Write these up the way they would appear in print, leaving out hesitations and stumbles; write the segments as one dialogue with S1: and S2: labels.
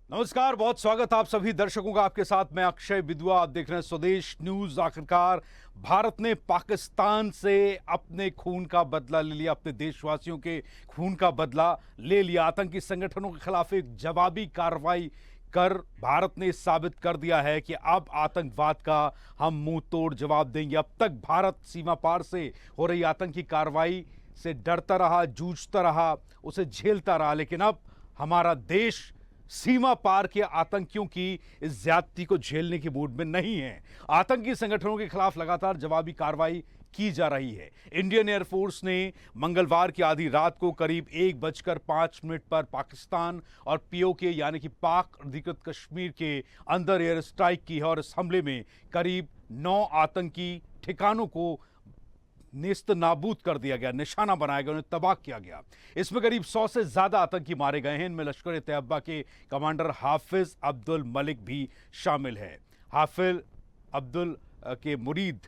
S1: नमस्कार, बहुत स्वागत आप सभी दर्शकों का। आपके साथ मैं अक्षय विद्वा। आप देख रहे हैं स्वदेश न्यूज। आखिरकार भारत ने पाकिस्तान से अपने खून का बदला ले लिया, अपने देशवासियों के खून का बदला ले लिया। आतंकी संगठनों के खिलाफ एक जवाबी कार्रवाई कर भारत ने साबित कर दिया है कि अब आतंकवाद का हम मुंह तोड़ जवाब देंगे। अब तक भारत सीमा पार से हो रही आतंकी कार्रवाई से डरता रहा, जूझता रहा, उसे झेलता रहा, लेकिन अब हमारा देश सीमा पार के आतंकियों की इस ज्यादती को झेलने की मूड में नहीं है। आतंकी संगठनों के खिलाफ लगातार जवाबी कार्रवाई की जा रही है। इंडियन एयरफोर्स ने मंगलवार की आधी रात को करीब 1:05 पर पाकिस्तान और पीओके यानी कि पाक अधिकृत कश्मीर के अंदर एयर स्ट्राइक की है और इस हमले में करीब 9 आतंकी ठिकानों को नेस्त नाबूद कर दिया गया, निशाना बनाया गया, उन्हें तबाह किया गया। इसमें करीब 100 से ज्यादा आतंकी मारे गए हैं। इनमें लश्कर ए तैयबा के कमांडर हाफिज अब्दुल मलिक भी शामिल है। हाफिज अब्दुल के मुरीद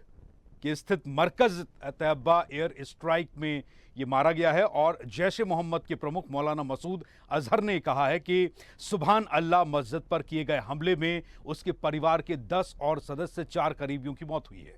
S1: के स्थित मरकज तैयबा एयर स्ट्राइक में ये मारा गया है। और जैश ए मोहम्मद के प्रमुख मौलाना मसूद अजहर ने कहा है कि सुभान अल्लाह मस्जिद पर किए गए हमले में उसके परिवार के 10 और सदस्य 4 करीबियों की मौत हुई है।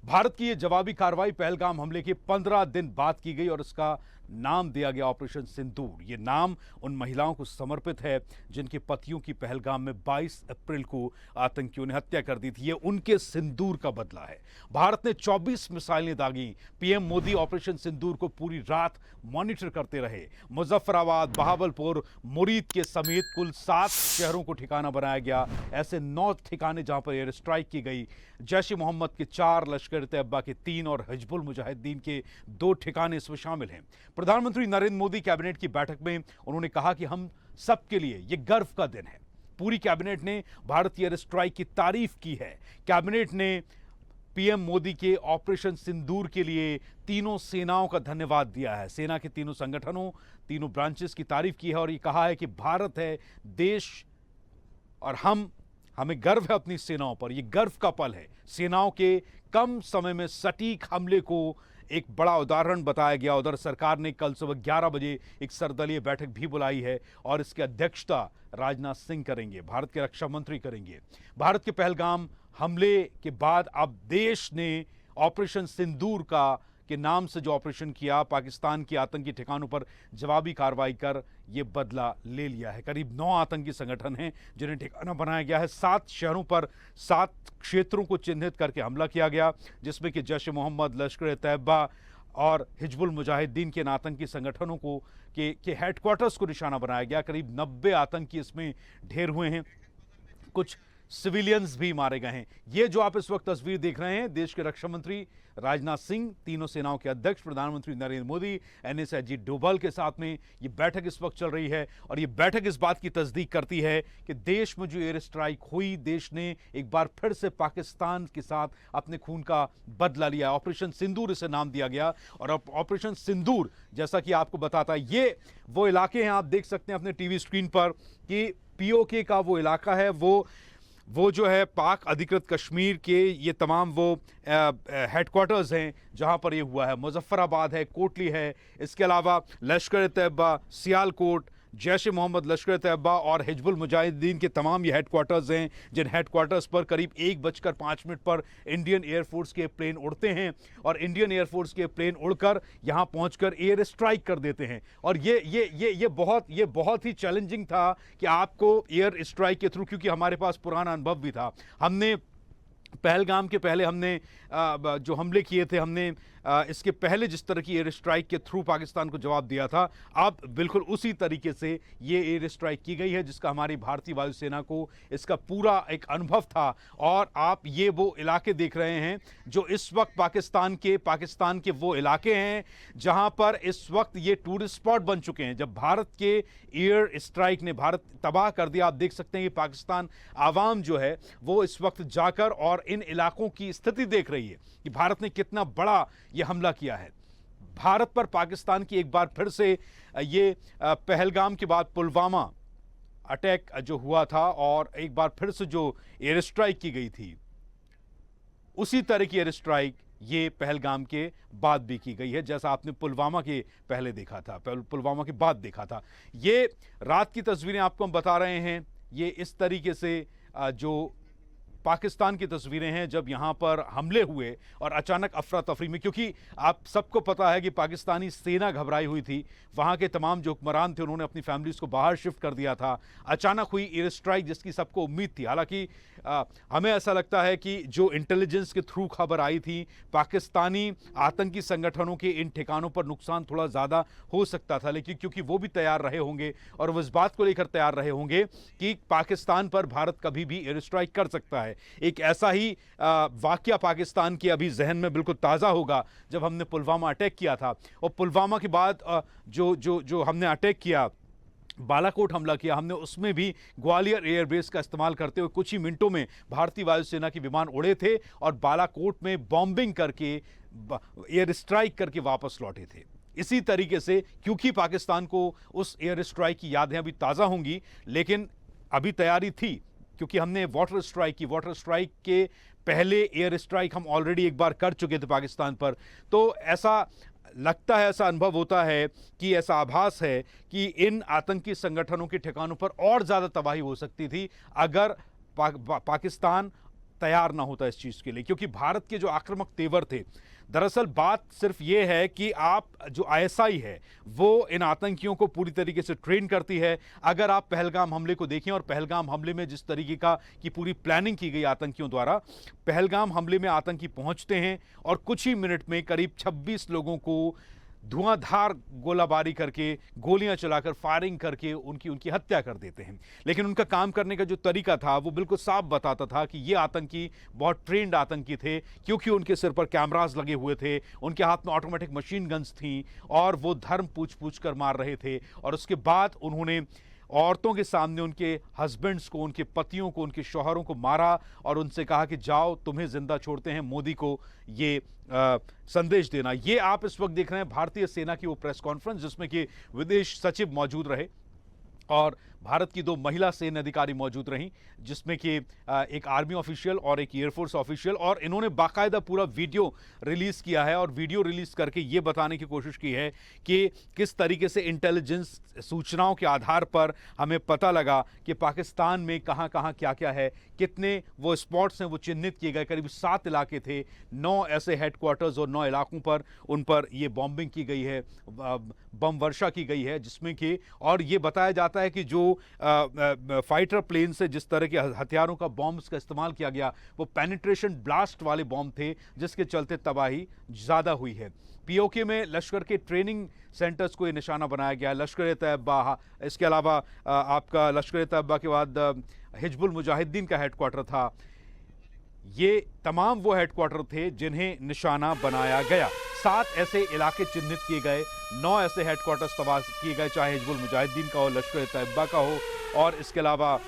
S1: भारत की यह जवाबी कार्रवाई पहलगाम हमले के 15 दिन बाद की गई और इसका नाम दिया गया ऑपरेशन सिंदूर। यह नाम उन महिलाओं को समर्पित है जिनके पतियों की पहलगाम में 22 अप्रैल को आतंकियों ने हत्या कर दी थी। यह उनके सिंदूर का बदला है। भारत ने 24 मिसाइलें दागी। पीएम मोदी ऑपरेशन सिंदूर को पूरी रात मॉनिटर करते रहे। मुजफ्फराबाद, बहावलपुर, मुरीद के समेत कुल 7 शहरों को ठिकाना बनाया गया। ऐसे 9 ठिकाने जहां पर एयर स्ट्राइक की गई। जैश ए मोहम्मद के 4, लश्कर तैयबा के 3 और हिजबुल मुजाहिदीन के 2 ठिकाने इसमें शामिल हैं। प्रधानमंत्री नरेंद्र मोदी कैबिनेट की बैठक में उन्होंने कहा कि हम सबके लिए यह गर्व का दिन है। पूरी कैबिनेट ने भारतीय एयर स्ट्राइक की तारीफ की है। कैबिनेट ने पीएम मोदी के ऑपरेशन सिंदूर के लिए तीनों सेनाओं का धन्यवाद दिया है। सेना के तीनों संगठनों, तीनों ब्रांचेस की तारीफ की है और यह कहा है कि भारत है देश और हमें गर्व है अपनी सेनाओं पर। यह गर्व का पल है। सेनाओं के कम समय में सटीक हमले को एक बड़ा उदाहरण बताया गया। उधर सरकार ने कल सुबह 11 बजे एक सर्वदलीय बैठक भी बुलाई है और इसकी अध्यक्षता राजनाथ सिंह करेंगे, भारत के रक्षा मंत्री करेंगे। भारत के पहलगाम हमले के बाद अब देश ने ऑपरेशन सिंदूर के नाम से जो ऑपरेशन किया, पाकिस्तान के आतंकी ठिकानों पर जवाबी कार्रवाई कर यह बदला ले लिया है। करीब 9 आतंकी संगठन हैं जिन्हें ठिकाना बनाया गया है। 7 शहरों पर 7 क्षेत्रों को चिन्हित करके हमला किया गया, जिसमें कि जैश ए मोहम्मद, लश्कर ए तैयबा और हिजबुल मुजाहिदीन के आतंकी संगठनों के हेडक्वार्टर्स को निशाना बनाया गया। करीब 90 आतंकी इसमें ढेर हुए हैं। कुछ सिविलियंस भी मारे गए हैं। ये जो आप इस वक्त तस्वीर देख रहे हैं, देश के रक्षा मंत्री राजनाथ सिंह, तीनों सेनाओं के अध्यक्ष प्रधानमंत्री नरेंद्र मोदी, एनएस अजीत डोभाल के साथ में ये बैठक इस वक्त चल रही है। और ये बैठक इस बात की तस्दीक करती है कि देश में जो एयर स्ट्राइक हुई, देश ने एक बार फिर से पाकिस्तान के साथ अपने खून का बदला लिया। ऑपरेशन सिंदूर इसे नाम दिया गया। और ऑपरेशन सिंदूर, जैसा कि आपको बताता है, ये वो इलाके हैं, आप देख सकते हैं अपने टीवी स्क्रीन पर कि पीओके का वो इलाका है, वो जो है पाक अधिकृत कश्मीर के ये तमाम वो हेडक्वार्टर्स हैं जहां पर ये हुआ है। मुजफ्फराबाद है, कोटली है, इसके अलावा लश्कर तैयबा, सियालकोट, जैश ए मोहम्मद, लश्कर तैयबा और हिजबुल मुजाहिदीन के तमाम ये हेडक्वार्टर्स हैं, जिन हेडक्वार्टर्स पर करीब 1:05 पर इंडियन एयरफोर्स के प्लेन उड़ते हैं और इंडियन एयरफोर्स के प्लेन उड़कर यहां पहुंचकर एयर स्ट्राइक कर देते हैं। और ये बहुत ही चैलेंजिंग था कि आपको एयर स्ट्राइक के थ्रू, क्योंकि हमारे पास पुराना अनुभव भी था। हमने पहलगाम के पहले हमने जो हमले किए थे, हमने इसके पहले जिस तरह की एयर स्ट्राइक के थ्रू पाकिस्तान को जवाब दिया था, अब बिल्कुल उसी तरीके से ये एयर स्ट्राइक की गई है, जिसका हमारी भारतीय वायुसेना को इसका पूरा एक अनुभव था। और आप ये वो इलाके देख रहे हैं जो इस वक्त पाकिस्तान के वो इलाके हैं जहां पर इस वक्त ये टूरिस्ट स्पॉट बन चुके हैं। जब भारत के एयर स्ट्राइक ने भारत तबाह कर दिया, आप देख सकते हैं कि पाकिस्तान आवाम जो है वो इस वक्त जाकर और इन इलाकों की स्थिति देख रही है कि भारत ने कितना बड़ा यह हमला किया है। भारत पर पाकिस्तान की एक बार फिर से ये पहलगाम के बाद पुलवामा अटैक जो हुआ था और एक बार फिर से जो एयर स्ट्राइक की गई थी, उसी तरह की एयर स्ट्राइक ये पहलगाम के बाद भी की गई है, जैसा आपने पुलवामा के पहले देखा था, पुलवामा के बाद देखा था। ये रात की तस्वीरें आपको हम बता रहे हैं। ये इस तरीके से जो पाकिस्तान की तस्वीरें हैं जब यहां पर हमले हुए और अचानक अफरा तफरी में, क्योंकि आप सबको पता है कि पाकिस्तानी सेना घबराई हुई थी, वहां के तमाम जो हुक्मरान थे उन्होंने अपनी फैमिलीज को बाहर शिफ्ट कर दिया था। अचानक हुई एयर स्ट्राइक जिसकी सबको उम्मीद थी। हालांकि हमें ऐसा लगता है कि जो इंटेलिजेंस के थ्रू खबर आई थी, पाकिस्तानी आतंकी संगठनों के इन ठिकानों पर नुकसान थोड़ा ज़्यादा हो सकता था, लेकिन क्योंकि वो भी तैयार रहे होंगे और वो इस बात को लेकर तैयार रहे होंगे कि पाकिस्तान पर भारत कभी भी एयर स्ट्राइक कर सकता है। एक ऐसा ही वाकया पाकिस्तान के अभी जहन में बिल्कुल ताज़ा होगा जब हमने पुलवामा अटैक किया था, और पुलवामा के बाद जो हमने अटैक किया, बालाकोट हमला किया हमने, उसमें भी ग्वालियर एयरबेस का इस्तेमाल करते हुए कुछ ही मिनटों में भारतीय वायुसेना के विमान उड़े थे और बालाकोट में बॉम्बिंग करके, एयर स्ट्राइक करके वापस लौटे थे। इसी तरीके से क्योंकि पाकिस्तान को उस एयर स्ट्राइक की यादें अभी ताज़ा होंगी, लेकिन अभी तैयारी थी क्योंकि हमने वाटर स्ट्राइक की। वाटर स्ट्राइक के पहले एयर स्ट्राइक हम ऑलरेडी एक बार कर चुके थे पाकिस्तान पर। तो ऐसा लगता है, ऐसा अनुभव होता है कि ऐसा आभास है कि इन आतंकी संगठनों के ठिकानों पर और ज़्यादा तबाही हो सकती थी अगर पाकिस्तान तैयार ना होता इस चीज़ के लिए, क्योंकि भारत के जो आक्रामक तेवर थे, दरअसल बात सिर्फ ये है कि आप जो आईएसआई है वो इन आतंकियों को पूरी तरीके से ट्रेन करती है। अगर आप पहलगाम हमले को देखें और पहलगाम हमले में जिस तरीके की पूरी प्लानिंग की गई आतंकियों द्वारा, पहलगाम हमले में आतंकी पहुंचते हैं और कुछ ही मिनट में करीब 26 लोगों को धुआंधार गोलाबारी करके, गोलियां चलाकर, फायरिंग करके उनकी हत्या कर देते हैं। लेकिन उनका काम करने का जो तरीका था वो बिल्कुल साफ बताता था कि ये आतंकी बहुत ट्रेंड आतंकी थे, क्योंकि उनके सिर पर कैमरास लगे हुए थे, उनके हाथ में ऑटोमेटिक मशीन गन्स थीं और वो धर्म पूछ कर मार रहे थे। और उसके बाद उन्होंने औरतों के सामने उनके हस्बैंड्स को, उनके पतियों को, उनके शौहरों को मारा और उनसे कहा कि जाओ, तुम्हें जिंदा छोड़ते हैं, मोदी को ये संदेश देना। ये आप इस वक्त देख रहे हैं भारतीय सेना की वो प्रेस कॉन्फ्रेंस जिसमें कि विदेश सचिव मौजूद रहे और भारत की 2 महिला सैन्य अधिकारी मौजूद रहीं, जिसमें कि एक आर्मी ऑफिशियल और एक एयरफोर्स ऑफिशियल, और इन्होंने बाकायदा पूरा वीडियो रिलीज़ किया है और वीडियो रिलीज़ करके ये बताने की कोशिश की है कि किस तरीके से इंटेलिजेंस सूचनाओं के आधार पर हमें पता लगा कि पाकिस्तान में कहाँ कहाँ क्या क्या है, कितने वो स्पॉट्स हैं वो चिन्हित किए गए। करीब 7 इलाके थे, 9 ऐसे हेडक्वार्टर्स और 9 इलाकों पर उन पर ये बॉम्बिंग की गई है, बम वर्षा की गई है, जिसमें कि और ये बताया जाता है कि जो फाइटर प्लेन से जिस तरह के हथियारों का बॉम्ब्स का इस्तेमाल किया गया वो पेनिट्रेशन ब्लास्ट वाले बॉम्ब थे, जिसके चलते तबाही ज़्यादा हुई है। पीओके में लश्कर के ट्रेनिंग सेंटर्स को ये निशाना बनाया गया। लश्कर-ए-तैयबा, इसके अलावा आपका लश्कर-ए-तैयबा के बाद हिजबुल मुजाहिदीन का हेडक्वार्टर था। ये तमाम वो हेडक्वार्टर थे जिन्हें निशाना बनाया गया। 7 ऐसे इलाके चिन्हित किए गए, 9 ऐसे हेडक्वार्टर्स तबाह किए गए, चाहे हिजबुल मुजाहिदीन का हो, लश्कर-ए-तैयबा का हो, और इसके अलावा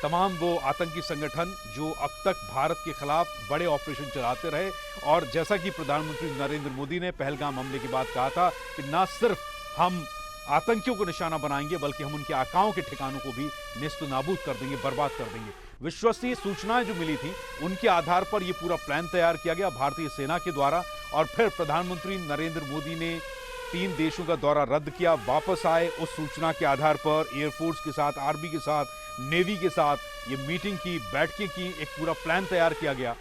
S1: तमाम वो आतंकी संगठन जो अब तक भारत के खिलाफ बड़े ऑपरेशन चलाते रहे। और जैसा कि प्रधानमंत्री नरेंद्र मोदी ने पहलगाम हमले के बाद कहा था कि ना सिर्फ हम आतंकियों को निशाना बनाएंगे बल्कि हम उनके आकाओं के ठिकानों को भी नेस्त नाबूद कर देंगे, बर्बाद कर देंगे। विश्वसनीय सूचनाएं जो मिली थी उनके आधार पर यह पूरा प्लान तैयार किया गया भारतीय सेना के द्वारा, और फिर प्रधानमंत्री नरेंद्र मोदी ने 3 देशों का दौरा रद्द किया, वापस आए। उस सूचना के आधार पर एयरफोर्स के साथ, आर्मी के साथ, नेवी के साथ ये मीटिंग की, बैठकें की, एक पूरा प्लान तैयार किया गया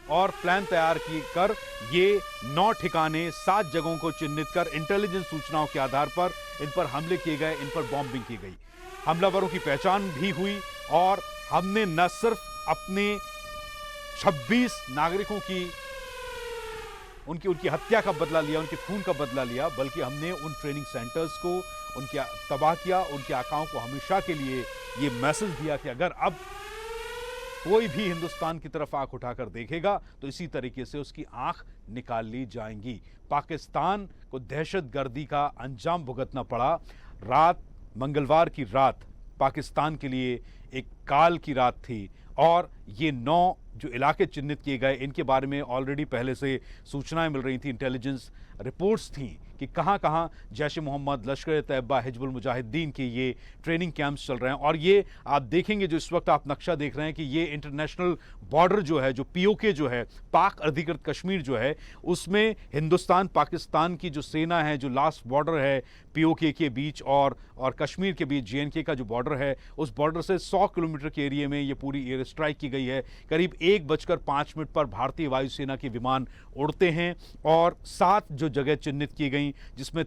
S1: और प्लान तैयार कर ये 9 ठिकाने 7 जगहों को चिन्हित कर इंटेलिजेंस सूचनाओं के आधार पर इन पर हमले किए गए, इन पर बॉम्बिंग की गई। हमलावरों की पहचान भी हुई और हमने न सिर्फ अपने 26 नागरिकों की उनकी हत्या का बदला लिया, उनके खून का बदला लिया, बल्कि हमने उन ट्रेनिंग सेंटर्स को उनके तबाह किया, उनके आकाओं को हमेशा के लिए ये मैसेज दिया कि अगर अब कोई भी हिंदुस्तान की तरफ आंख उठाकर देखेगा तो इसी तरीके से उसकी आंख निकाल ली जाएंगी। पाकिस्तान को दहशतगर्दी का अंजाम भुगतना पड़ा। मंगलवार की रात पाकिस्तान के लिए एक काल की रात थी और ये 9 जो इलाके चिन्हित किए गए इनके बारे में ऑलरेडी पहले से सूचनाएं मिल रही थी, इंटेलिजेंस रिपोर्ट्स थी कि कहां कहां जैश ए मोहम्मद, लश्कर ए तैयबा, हिजबुल मुजाहिदीन के ये ट्रेनिंग कैंप्स चल रहे हैं। और ये आप देखेंगे, जो इस वक्त आप नक्शा देख रहे हैं, कि ये इंटरनेशनल बॉर्डर जो है, जो पीओके जो है, पाक अधिकृत कश्मीर जो है, उसमें हिंदुस्तान पाकिस्तान की जो सेना है, जो लास्ट बॉर्डर है पीओके के बीच और कश्मीर के बीच, जेएनके का जो बॉर्डर है, उस बॉर्डर से 100 किलोमीटर के एरिया में ये पूरी एयर स्ट्राइक की गई है। करीब 1:05 पर भारतीय वायुसेना के विमान उड़ते हैं और 7 जो जगह चिन्हित की गई, जिसमें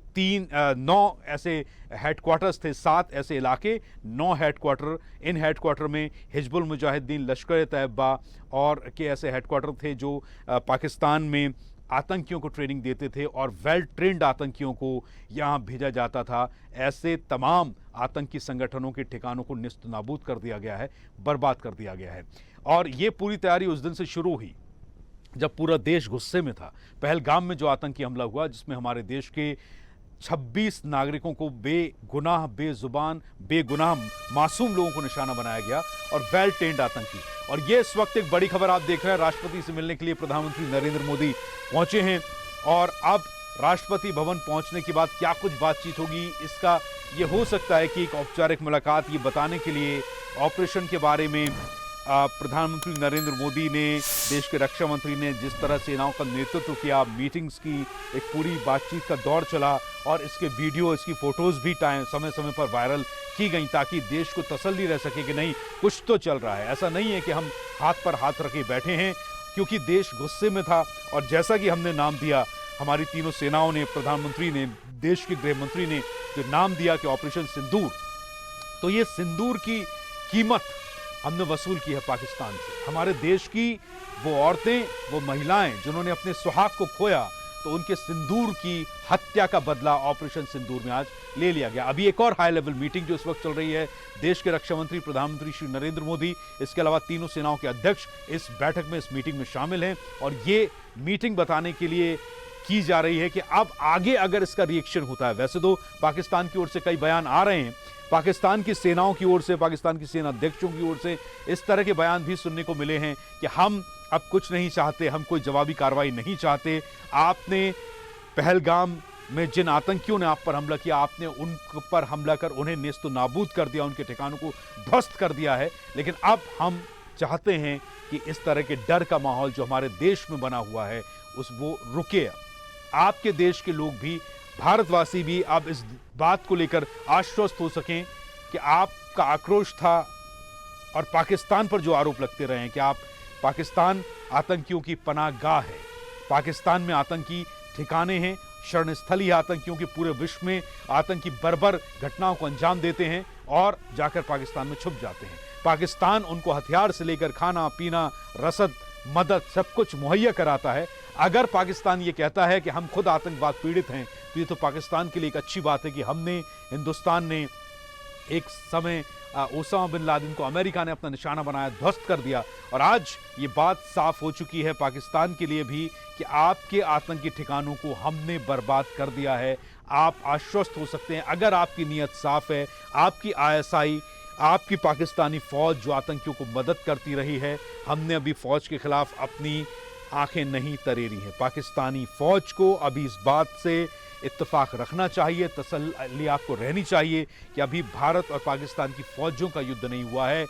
S1: 9 ऐसे हेडक्वार्टर्स थे, 7 ऐसे इलाके, 9 हेडक्वार्टर। इन हेडक्वार्टर में हिजबुल मुजाहिदीन, लश्कर ए तैयबा और के ऐसे हेडक्वार्टर थे जो पाकिस्तान में आतंकियों को ट्रेनिंग देते थे और वेल ट्रेंड आतंकियों को यहाँ भेजा जाता था। ऐसे तमाम आतंकी संगठनों के ठिकानों को निस्त नाबूद कर दिया गया है, बर्बाद कर दिया गया है। और ये पूरी तैयारी उस दिन से शुरू हुई जब पूरा देश गुस्से में था। पहलगाम में जो आतंकी हमला हुआ, जिसमें हमारे देश के 26 नागरिकों को बेगुनाह, बेजुबान, बेगुनाह मासूम लोगों को निशाना बनाया गया, और वेल ट्रेंड आतंकी। और ये इस वक्त एक बड़ी खबर आप देख रहे हैं, राष्ट्रपति से मिलने के लिए प्रधानमंत्री नरेंद्र मोदी पहुंचे हैं। और अब राष्ट्रपति भवन पहुंचने के बाद क्या कुछ बातचीत होगी, इसका ये हो सकता है कि एक औपचारिक मुलाकात, ये बताने के लिए ऑपरेशन के बारे में प्रधानमंत्री नरेंद्र मोदी ने, देश के रक्षा मंत्री ने जिस तरह सेनाओं का नेतृत्व किया, मीटिंग्स की, एक पूरी बातचीत का दौर चला, और इसके वीडियो, इसकी फोटोज भी समय समय पर वायरल की गई, ताकि देश को तसल्ली रह सके कि नहीं, कुछ तो चल रहा है। ऐसा नहीं है कि हम हाथ पर हाथ रखे बैठे हैं, क्योंकि देश गुस्से में था। और जैसा कि हमने नाम दिया, हमारी तीनों सेनाओं ने, प्रधानमंत्री ने, देश के गृह मंत्री ने जो नाम दिया कि ऑपरेशन सिंदूर, तो ये सिंदूर की कीमत हमने वसूल की है पाकिस्तान से। हमारे देश की वो औरतें, वो महिलाएं जिन्होंने अपने सुहाग को खोया, तो उनके सिंदूर की हत्या का बदला ऑपरेशन सिंदूर में आज ले लिया गया। अभी एक और हाई लेवल मीटिंग जो इस वक्त चल रही है, देश के रक्षा मंत्री प्रधानमंत्री श्री नरेंद्र मोदी, इसके अलावा तीनों सेनाओं के अध्यक्ष इस बैठक में, इस मीटिंग में शामिल हैं। और ये मीटिंग बताने के लिए की जा रही है कि अब आगे अगर इसका रिएक्शन होता है, वैसे तो पाकिस्तान की ओर से कई बयान आ रहे हैं, पाकिस्तान की सेनाओं की ओर से, पाकिस्तान की सेना अध्यक्षों की ओर से इस तरह के बयान भी सुनने को मिले हैं कि हम अब कुछ नहीं चाहते, हम कोई जवाबी कार्रवाई नहीं चाहते। आपने पहलगाम में जिन आतंकियों ने आप पर हमला किया, आपने उन पर हमला कर उन्हें नेस्तो नाबूद कर दिया, उनके ठिकानों को ध्वस्त कर दिया है, लेकिन अब हम चाहते हैं कि इस तरह के डर का माहौल जो हमारे देश में बना हुआ है, वो रुके। आपके देश के लोग भी, भारतवासी भी अब इस बात को लेकर आश्वस्त हो सकें कि आपका आक्रोश था, और पाकिस्तान पर जो आरोप लगते रहे हैं कि आप, पाकिस्तान आतंकियों की पनाहगाह है, पाकिस्तान में आतंकी ठिकाने हैं, शरणस्थली है आतंकियों के, पूरे विश्व में आतंकी बर्बर घटनाओं को अंजाम देते हैं और जाकर पाकिस्तान में छुप जाते हैं। पाकिस्तान उनको हथियार से लेकर खाना पीना, रसद, मदद, सब कुछ मुहैया कराता है। अगर पाकिस्तान ये कहता है कि हम खुद आतंकवाद पीड़ित हैं, तो ये तो पाकिस्तान के लिए एक अच्छी बात है कि हिंदुस्तान ने एक समय ओसामा बिन लादेन को, अमेरिका ने अपना निशाना बनाया, ध्वस्त कर दिया, और आज ये बात साफ हो चुकी है पाकिस्तान के लिए भी कि आपके आतंकी ठिकानों को हमने बर्बाद कर दिया है। आप आश्वस्त हो सकते हैं, अगर आपकी नीयत साफ है, आपकी आईएसआई, आपकी पाकिस्तानी फौज जो आतंकियों को मदद करती रही है, हमने अभी फौज के खिलाफ अपनी आंखें नहीं तरेरी हैं। पाकिस्तानी फौज को अभी इस बात से इत्तेफाक रखना चाहिए, तसल्ली आपको रहनी चाहिए कि अभी भारत और पाकिस्तान की फौजों का युद्ध नहीं हुआ है।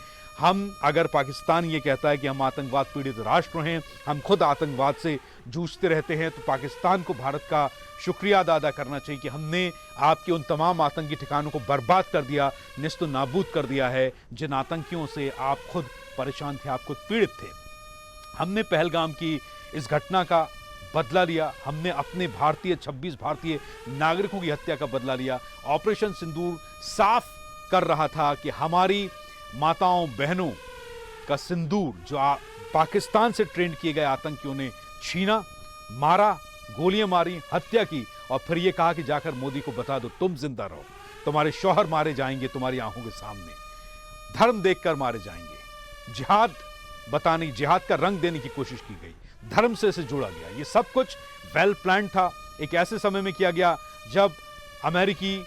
S1: अगर पाकिस्तान ये कहता है कि हम आतंकवाद पीड़ित राष्ट्र हैं, हम खुद आतंकवाद से जूझते रहते हैं, तो पाकिस्तान को भारत का शुक्रिया अदा करना चाहिए कि हमने आपके उन तमाम आतंकी ठिकानों को बर्बाद कर दिया, निस्तो नाबूद कर दिया है, जिन आतंकियों से आप खुद परेशान थे, आप खुद पीड़ित थे। हमने पहलगाम की इस घटना का बदला लिया, हमने अपने 26 भारतीय नागरिकों की हत्या का बदला लिया। ऑपरेशन सिंदूर साफ कर रहा था कि हमारी माताओं बहनों का सिंदूर जो पाकिस्तान से ट्रेंड किए गए आतंकियों ने छीना, मारा, गोलियां मारी, हत्या की, और फिर यह कहा कि जाकर मोदी को बता दो तुम जिंदा रहो, तुम्हारे शौहर मारे जाएंगे तुम्हारी आंखों के सामने, धर्म देखकर मारे जाएंगे। जिहाद का रंग देने की कोशिश की गई, धर्म से इसे जोड़ा गया। ये सब कुछ वेल प्लान था। एक ऐसे समय में किया गया जब अमेरिकी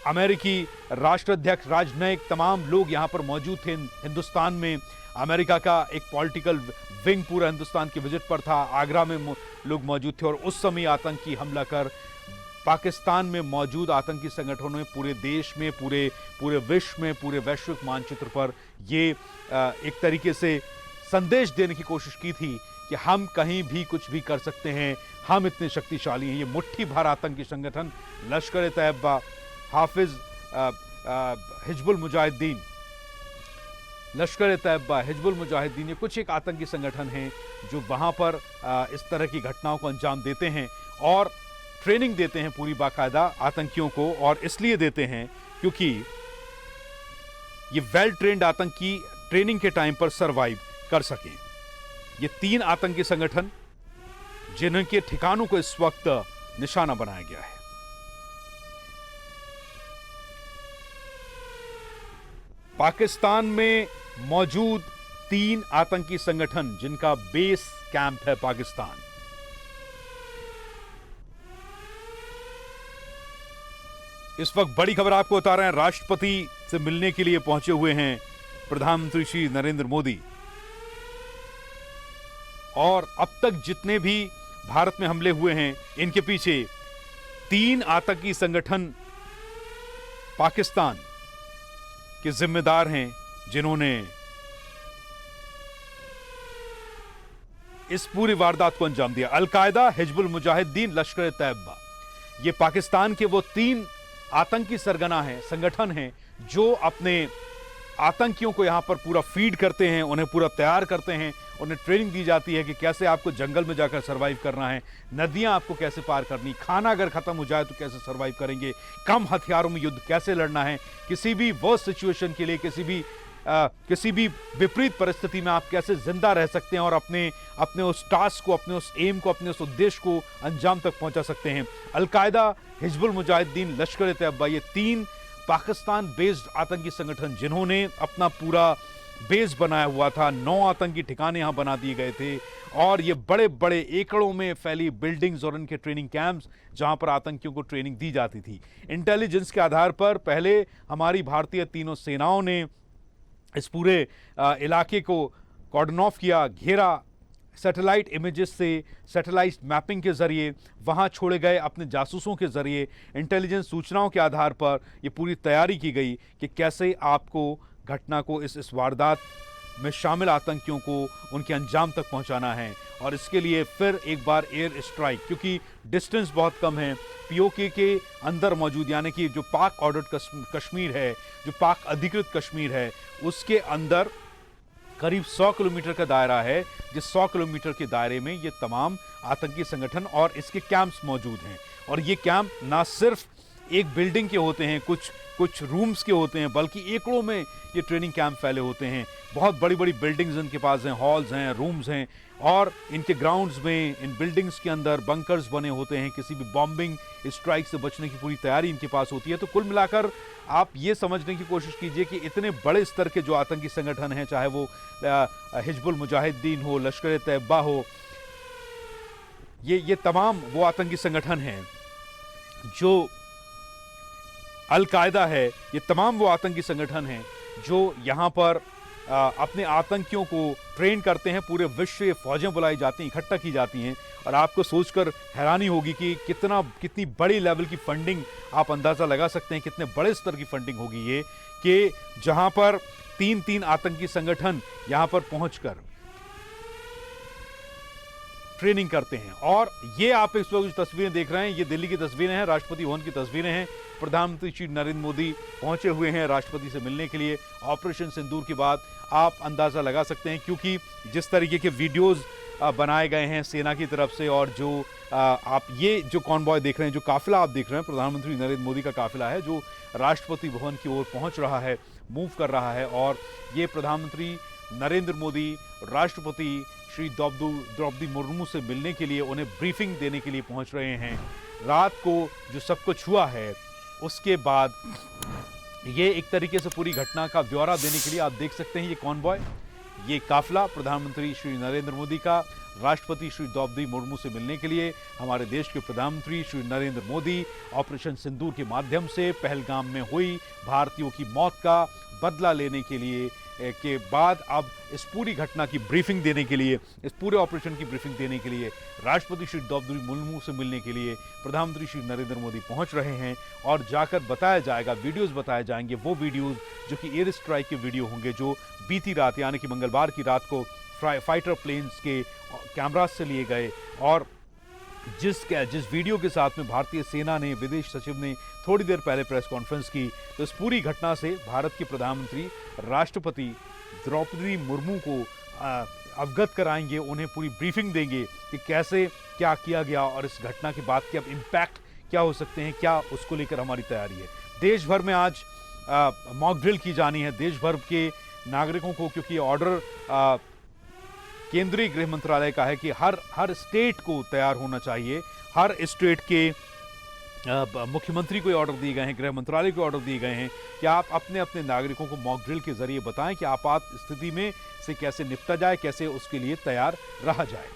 S1: अमेरिकी राष्ट्राध्यक्ष, राजनयिक, तमाम लोग यहाँ पर मौजूद थे। हिंदुस्तान में अमेरिका का एक पॉलिटिकल विंग पूरा हिंदुस्तान के विजिट पर था। आगरा में लोग मौजूद थे और उस समय आतंकी हमला कर पाकिस्तान में मौजूद आतंकी संगठनों ने पूरे देश में, पूरे विश्व में, पूरे वैश्विक मानचित्र पर ये एक तरीके से संदेश देने की कोशिश की थी कि हम कहीं भी कुछ भी कर सकते हैं, हम इतने शक्तिशाली हैं। ये मुट्ठी भर आतंकी संगठन लश्कर ए तैयबा, हाफिज हिजबुल मुजाहिदीन, लश्कर ए तैयबा, हिजबुल मुजाहिदीन, ये कुछ एक आतंकी संगठन हैं जो वहाँ पर इस तरह की घटनाओं को अंजाम देते हैं और ट्रेनिंग देते हैं पूरी बाकायदा आतंकियों को। और इसलिए देते हैं क्योंकि ये वेल ट्रेंड आतंकी ट्रेनिंग के टाइम पर सरवाइव कर सकें। ये 3 आतंकी संगठन जिनके ठिकानों को इस वक्त निशाना बनाया गया है। पाकिस्तान में मौजूद 3 आतंकी संगठन जिनका बेस कैंप है पाकिस्तान। इस वक्त बड़ी खबर आपको बता रहे हैं, राष्ट्रपति से मिलने के लिए पहुंचे हुए हैं प्रधानमंत्री श्री नरेंद्र मोदी। और अब तक जितने भी भारत में हमले हुए हैं, इनके पीछे 3 आतंकी संगठन पाकिस्तान के जिम्मेदार हैं जिन्होंने इस पूरी वारदात को अंजाम दिया। अल-कायदा, हिजबुल मुजाहिदीन, लश्कर ए तैयबा, ये पाकिस्तान के वो 3 आतंकी सरगना हैं, संगठन हैं जो अपने आतंकियों को यहां पर पूरा फीड करते हैं, उन्हें पूरा तैयार करते हैं। उन्हें ट्रेनिंग दी जाती है कि कैसे आपको जंगल में जाकर सरवाइव करना है, नदियां आपको कैसे पार करनी, खाना अगर खत्म हो जाए तो कैसे सरवाइव करेंगे, कम हथियारों में युद्ध कैसे लड़ना है, किसी भी वर्स्ट सिचुएशन के लिए, किसी भी विपरीत परिस्थिति में आप कैसे जिंदा रह सकते हैं और अपने उस टास्क को, अपने उस एम को, अपने उस उद्देश्य को अंजाम तक पहुंचा सकते हैं। अल-कायदा, हिजबुल मुजाहिदीन, लश्कर ए तैयबा, ये 3 पाकिस्तान बेस्ड आतंकी संगठन जिन्होंने अपना पूरा बेस बनाया हुआ था। 9 आतंकी ठिकाने यहां बना दिए गए थे और ये बड़े बड़े एकड़ों में फैली बिल्डिंग्स और इनके ट्रेनिंग कैंप्स जहां पर आतंकियों को ट्रेनिंग दी जाती थी। इंटेलिजेंस के आधार पर पहले हमारी भारतीय तीनों सेनाओं ने इस पूरे इलाके को कॉर्डन ऑफ किया, घेरा। सैटेलाइट इमेजेस से, सैटेलाइट मैपिंग के जरिए, वहां छोड़े गए अपने जासूसों के जरिए, इंटेलिजेंस सूचनाओं के आधार पर ये पूरी तैयारी की गई कि कैसे आपको घटना को, इस वारदात में शामिल आतंकियों को उनके अंजाम तक पहुंचाना है। और इसके लिए फिर एक बार एयर स्ट्राइक, क्योंकि डिस्टेंस बहुत कम है, पीओके के अंदर मौजूद, यानी कि जो पाक ऑर्डर्ड कश्मीर है, जो पाक अधिकृत कश्मीर है, उसके अंदर करीब 100 किलोमीटर का दायरा है, जिस 100 किलोमीटर के दायरे में ये तमाम आतंकी संगठन और इसके कैंप्स मौजूद हैं। और ये कैंप ना सिर्फ एक बिल्डिंग के होते हैं, कुछ रूम्स के होते हैं, बल्कि एकड़ों में ये ट्रेनिंग कैंप फैले होते हैं। बहुत बड़ी बड़ी बिल्डिंग्स इनके पास हैं, हॉल्स हैं, रूम्स हैं और इनके ग्राउंड्स में, इन बिल्डिंग्स के अंदर बंकर्स बने होते हैं। किसी भी बॉम्बिंग स्ट्राइक से बचने की पूरी तैयारी इनके पास होती है। तो कुल मिलाकर आप ये समझने की कोशिश कीजिए कि इतने बड़े स्तर के जो आतंकी संगठन हैं, चाहे वो हिजबुल मुजाहिदीन हो, लश्कर ए तैयबा हो, ये तमाम वो आतंकी संगठन हैं, जो अल-कायदा है, ये तमाम वो आतंकी संगठन हैं जो यहाँ पर अपने आतंकियों को ट्रेन करते हैं। पूरे विश्व से फौजें बुलाई जाती हैं, इकट्ठा की जाती हैं और आपको सोचकर हैरानी होगी कि कितनी बड़ी लेवल की फंडिंग, आप अंदाज़ा लगा सकते हैं कितने बड़े स्तर की फंडिंग होगी ये, कि जहाँ पर 3 आतंकी संगठन यहाँ पर पहुँचकर ट्रेनिंग करते हैं। और ये आप इस वक्त जो तस्वीरें देख रहे हैं, ये दिल्ली की तस्वीरें हैं, राष्ट्रपति भवन की तस्वीरें हैं। प्रधानमंत्री श्री नरेंद्र मोदी पहुंचे हुए हैं राष्ट्रपति से मिलने के लिए। ऑपरेशन सिंदूर की बात आप अंदाज़ा लगा सकते हैं, क्योंकि जिस तरीके के वीडियोज़ बनाए गए हैं सेना की तरफ से, और जो आप ये जो कॉन्वॉय देख रहे हैं, जो काफिला आप देख रहे हैं, प्रधानमंत्री नरेंद्र मोदी का काफिला है जो राष्ट्रपति भवन की ओर पहुंच रहा है, मूव कर रहा है। और ये प्रधानमंत्री नरेंद्र मोदी राष्ट्रपति श्री द्रौपदी मुर्मू से मिलने के लिए, उन्हें ब्रीफिंग देने के लिए पहुंच रहे हैं। रात को जो सब कुछ हुआ है उसके बाद ये एक तरीके से पूरी घटना का ब्यौरा देने के लिए आप देख सकते हैं ये कॉन्वॉय, ये काफिला प्रधानमंत्री श्री नरेंद्र मोदी का राष्ट्रपति श्री द्रौपदी मुर्मू से मिलने के लिए हमारे देश के प्रधानमंत्री श्री नरेंद्र मोदी ऑपरेशन सिंदूर के माध्यम से पहलगाम में हुई भारतीयों की मौत का बदला लेने के लिए के बाद अब इस पूरी घटना की ब्रीफिंग देने के लिए, इस पूरे ऑपरेशन की ब्रीफिंग देने के लिए राष्ट्रपति श्री द्रौपदी मुर्मू से मिलने के लिए प्रधानमंत्री श्री नरेंद्र मोदी पहुंच रहे हैं और जाकर बताया जाएगा, वीडियोस बताए जाएंगे, वो वीडियोस जो कि एयर स्ट्राइक के वीडियो होंगे जो बीती रात यानी कि मंगलवार की रात को फाइटर प्लेन्स के कैमरा से लिए गए और जिस वीडियो के साथ में भारतीय सेना ने, विदेश सचिव ने थोड़ी देर पहले प्रेस कॉन्फ्रेंस की, तो इस पूरी घटना से भारत के प्रधानमंत्री राष्ट्रपति द्रौपदी मुर्मू को अवगत कराएंगे, उन्हें पूरी ब्रीफिंग देंगे कि कैसे क्या किया गया और इस घटना के बाद के अब इम्पैक्ट क्या हो सकते हैं, क्या उसको लेकर हमारी तैयारी है। देश भर में आज मॉक ड्रिल की जानी है, देश भर के नागरिकों को, क्योंकि ऑर्डर केंद्रीय गृह मंत्रालय का है कि हर स्टेट को तैयार होना चाहिए, हर स्टेट के मुख्यमंत्री को ऑर्डर दिए गए हैं, गृह मंत्रालय को ऑर्डर दिए गए हैं कि आप अपने अपने नागरिकों को मॉक ड्रिल के जरिए बताएं कि आपात स्थिति में से कैसे निपटा जाए, कैसे उसके लिए तैयार रहा जाए।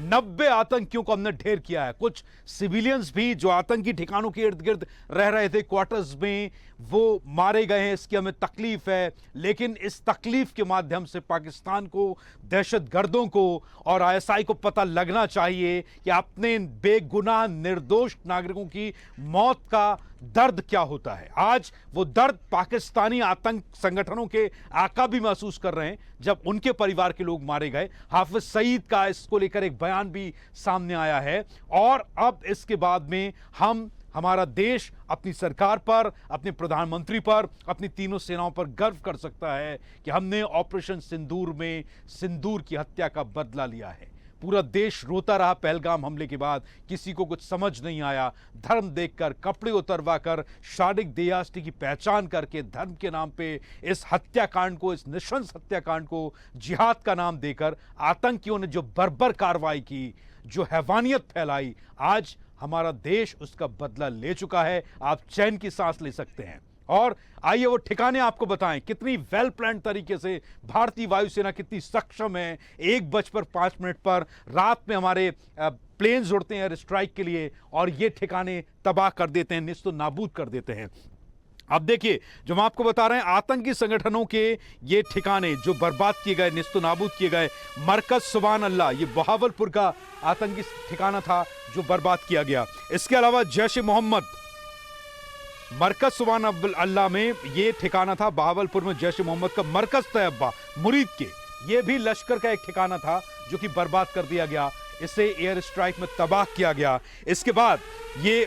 S1: 90 आतंकियों को हमने ढेर किया है। कुछ सिविलियंस भी जो आतंकी ठिकानों के इर्द गिर्द रह रहे थे क्वार्टर्स में, वो मारे गए हैं, इसकी हमें तकलीफ है। लेकिन इस तकलीफ के माध्यम से पाकिस्तान को, दहशतगर्दों को और आईएसआई को पता लगना चाहिए कि अपने बेगुनाह निर्दोष नागरिकों की मौत का दर्द क्या होता है। आज वो दर्द पाकिस्तानी आतंक संगठनों के आका भी महसूस कर रहे हैं जब उनके परिवार के लोग मारे गए। हाफिज सईद का इसको लेकर एक बयान भी सामने आया है और अब इसके बाद में हमारा देश अपनी सरकार पर, अपने प्रधानमंत्री पर, अपनी तीनों सेनाओं पर गर्व कर सकता है कि हमने ऑपरेशन सिंदूर में सिंदूर की हत्या का बदला लिया है। पूरा देश रोता रहा पहलगाम हमले के बाद, किसी को कुछ समझ नहीं आया। धर्म देखकर, कपड़े उतरवा कर, शारीरिक देयास्ती की पहचान करके धर्म के नाम पे इस हत्याकांड को, इस नृशंस हत्याकांड को जिहाद का नाम देकर आतंकियों ने जो बर्बर कार्रवाई की, जो हैवानियत फैलाई, आज हमारा देश उसका बदला ले चुका है। आप चैन की सांस ले सकते हैं। और आइए वो ठिकाने आपको बताएं, कितनी वेल प्लान तरीके से भारतीय वायुसेना कितनी सक्षम है। 1:05 पर रात में हमारे प्लेन्स उड़ते हैं एयर स्ट्राइक के लिए और ये ठिकाने तबाह कर देते हैं, निस्तो नाबूद कर देते हैं। अब देखिए, जो हम आपको बता रहे हैं, आतंकी संगठनों के ये ठिकाने जो बर्बाद किए गए, निस्तो नाबूद किए गए। मरकज सुभान अल्लाह, ये बहावलपुर का आतंकी ठिकाना था जो बर्बाद किया गया। इसके अलावा जैश ए मोहम्मद, मरकज सुभान अल्लाह में ये ठिकाना था बहावलपुर में जैश ए मोहम्मद का मरकज तैयबा मुरीद के, ये भी लश्कर का एक ठिकाना था जो कि बर्बाद कर दिया गया। इसे एयर स्ट्राइक में तबाह किया गया। इसके बाद ये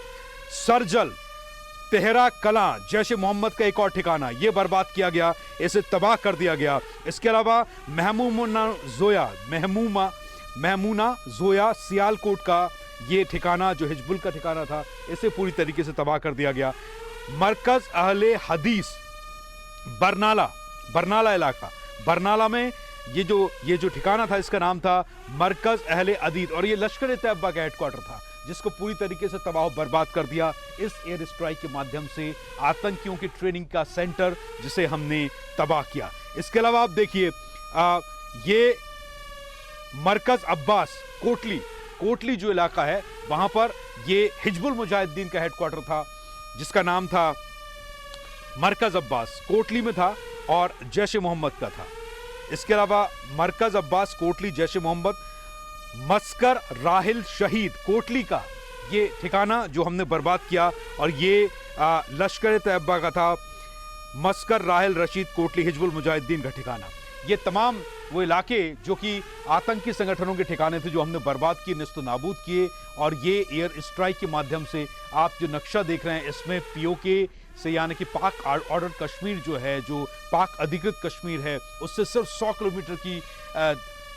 S1: सरजल, तेहरा कला, जैश ए मोहम्मद का एक और ठिकाना, यह बर्बाद किया गया, इसे तबाह कर दिया गया। इसके अलावा महमूना जोया सियालकोट का ये ठिकाना जो हिजबुल का ठिकाना था, इसे पूरी तरीके से तबाह कर दिया गया। मरकज अहले हदीस बरनाला इलाका, बरनाला में ये जो ठिकाना था, इसका नाम था मरकज अहले अदीद और ये लश्कर ए तैयबा का हेडक्वार्टर था, जिसको पूरी तरीके से तबाह बर्बाद कर दिया इस एयर स्ट्राइक के माध्यम से। आतंकियों की ट्रेनिंग का सेंटर जिसे हमने तबाह किया। इसके अलावा आप देखिए, ये मरकज अब्बास कोटली जो इलाका है, वहां पर ये हिजबुल मुजाहिदीन का हेडक्वार्टर था जिसका नाम था मरकज अब्बास, कोटली में था और जैश ए मोहम्मद का था। इसके अलावा मरकज अब्बास, कोटली, जैश ए मोहम्मद, मस्कर राहिल शहीद कोटली का ये ठिकाना जो हमने बर्बाद किया और ये लश्कर तैयबा का था, मस्कर राहिल रशीद कोटली हिजबुल मुजाहिदीन का ठिकाना। ये तमाम वो इलाके जो कि आतंकी संगठनों के ठिकाने थे जो हमने बर्बाद किए, निस्तो नाबूद किए। और ये एयर स्ट्राइक के माध्यम से आप जो नक्शा देख रहे हैं, इसमें पीओके से यानी कि पाक ऑर्डर कश्मीर जो है, जो पाक अधिकृत कश्मीर है, उससे सिर्फ 100 किलोमीटर की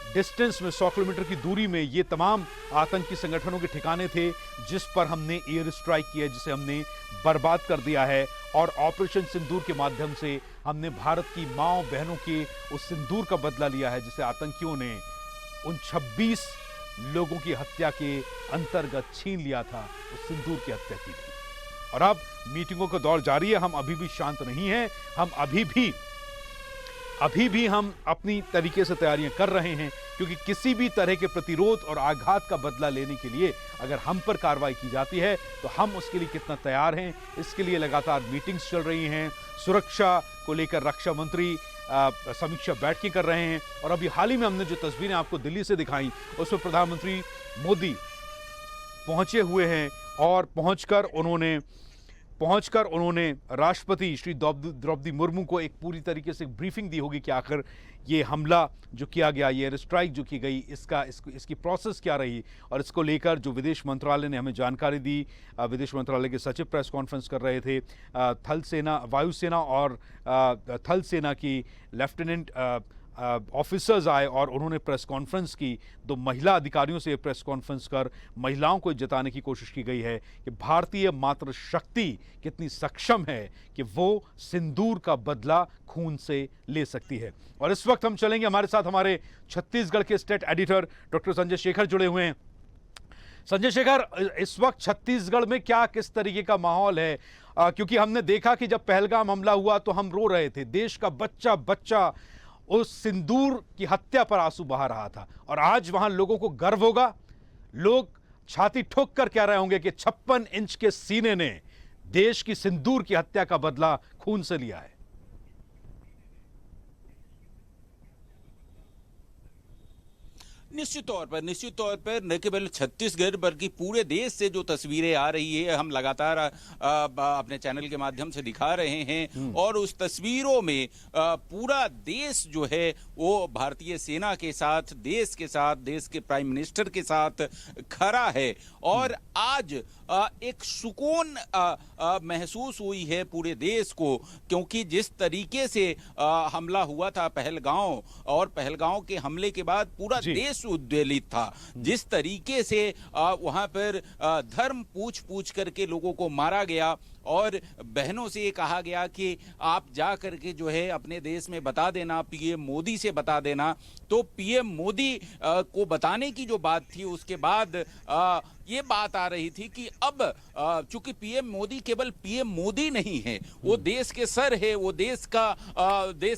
S1: डिस्टेंस में, 100 किलोमीटर की दूरी में ये तमाम आतंकी संगठनों के ठिकाने थे जिस पर हमने एयर स्ट्राइक किया, जिसे हमने बर्बाद कर दिया है। और ऑपरेशन सिंदूर के माध्यम से हमने भारत की माओ बहनों के उस सिंदूर का बदला लिया है जिसे आतंकियों ने उन 26 लोगों की हत्या के अंतर्गत छीन लिया था, उस सिंदूर की हत्या की थी। और अब मीटिंगों का दौर जारी है, हम अभी भी शांत नहीं हैं, हम अभी भी अभी भी हम अपनी तरीके से तैयारियां कर रहे हैं, क्योंकि किसी भी तरह के प्रतिरोध और आघात का बदला लेने के लिए अगर हम पर कार्रवाई की जाती है तो हम उसके लिए कितना तैयार हैं, इसके लिए लगातार मीटिंग्स चल रही हैं। सुरक्षा को लेकर रक्षा मंत्री समीक्षा बैठकें कर रहे हैं। और अभी हाल ही में हमने जो तस्वीरें आपको दिल्ली से दिखाई, उसमें प्रधानमंत्री मोदी पहुंचे हुए हैं और पहुंचकर उन्होंने राष्ट्रपति श्री द्रौपदी मुर्मू को एक पूरी तरीके से ब्रीफिंग दी होगी कि आखिर ये हमला जो किया गया, ये एयर स्ट्राइक जो की गई, इसकी प्रोसेस क्या रही। और इसको लेकर जो विदेश मंत्रालय ने हमें जानकारी दी, विदेश मंत्रालय के सचिव प्रेस कॉन्फ्रेंस कर रहे थे। थल सेना, वायुसेना और थल सेना की लेफ्टिनेंट ऑफिसर्स आए और उन्होंने प्रेस कॉन्फ्रेंस की। 2 महिला अधिकारियों से प्रेस कॉन्फ्रेंस कर महिलाओं को जताने की कोशिश की गई है कि भारतीय मातृ शक्ति कितनी सक्षम है कि वो सिंदूर का बदला खून से ले सकती है। और इस वक्त हम चलेंगे, हमारे साथ हमारे छत्तीसगढ़ के state editor doctor Sanjay Shekhar जुड़े हुए हैं। संजय शेखर, इस वक्त छत्तीसगढ़ में क्या किस तरीके का माहौल है? क्योंकि हमने देखा कि जब पहलगाम हमला हुआ तो हम रो रहे थे, देश का बच्चा बच्चा उस सिंदूर की हत्या पर आंसू बहा रहा था, और आज वहां लोगों को गर्व होगा। लोग छाती ठोक कर कह रहे होंगे कि 56 इंच के सीने ने देश की सिंदूर की हत्या का बदला खून से लिया है।
S2: निश्चित तौर पर न केवल छत्तीसगढ़ बल्कि पूरे देश से जो तस्वीरें आ रही है हम लगातार अपने चैनल के माध्यम से दिखा रहे हैं, और उस तस्वीरों में पूरा देश जो है वो भारतीय सेना के साथ, देश के प्राइम मिनिस्टर के साथ खड़ा है। और आज एक सुकून महसूस हुई है पूरे देश को, क्योंकि जिस तरीके से हमला हुआ था पहलगांव, और पहलगांव के हमले के बाद पूरा देश उद्वेलित था। जिस तरीके से वहां पर धर्म पूछ करके लोगों को मारा गया, और बहनों से ये कहा गया कि आप जा करके जो है अपने देश में बता देना, पीएम मोदी से बता देना। तो पीएम मोदी को बताने की जो बात थी, उसके बाद ये बात आ रही थी कि अब चूंकि पीएम मोदी केवल पीएम मोदी नहीं है, वो देश के सर है, वो देश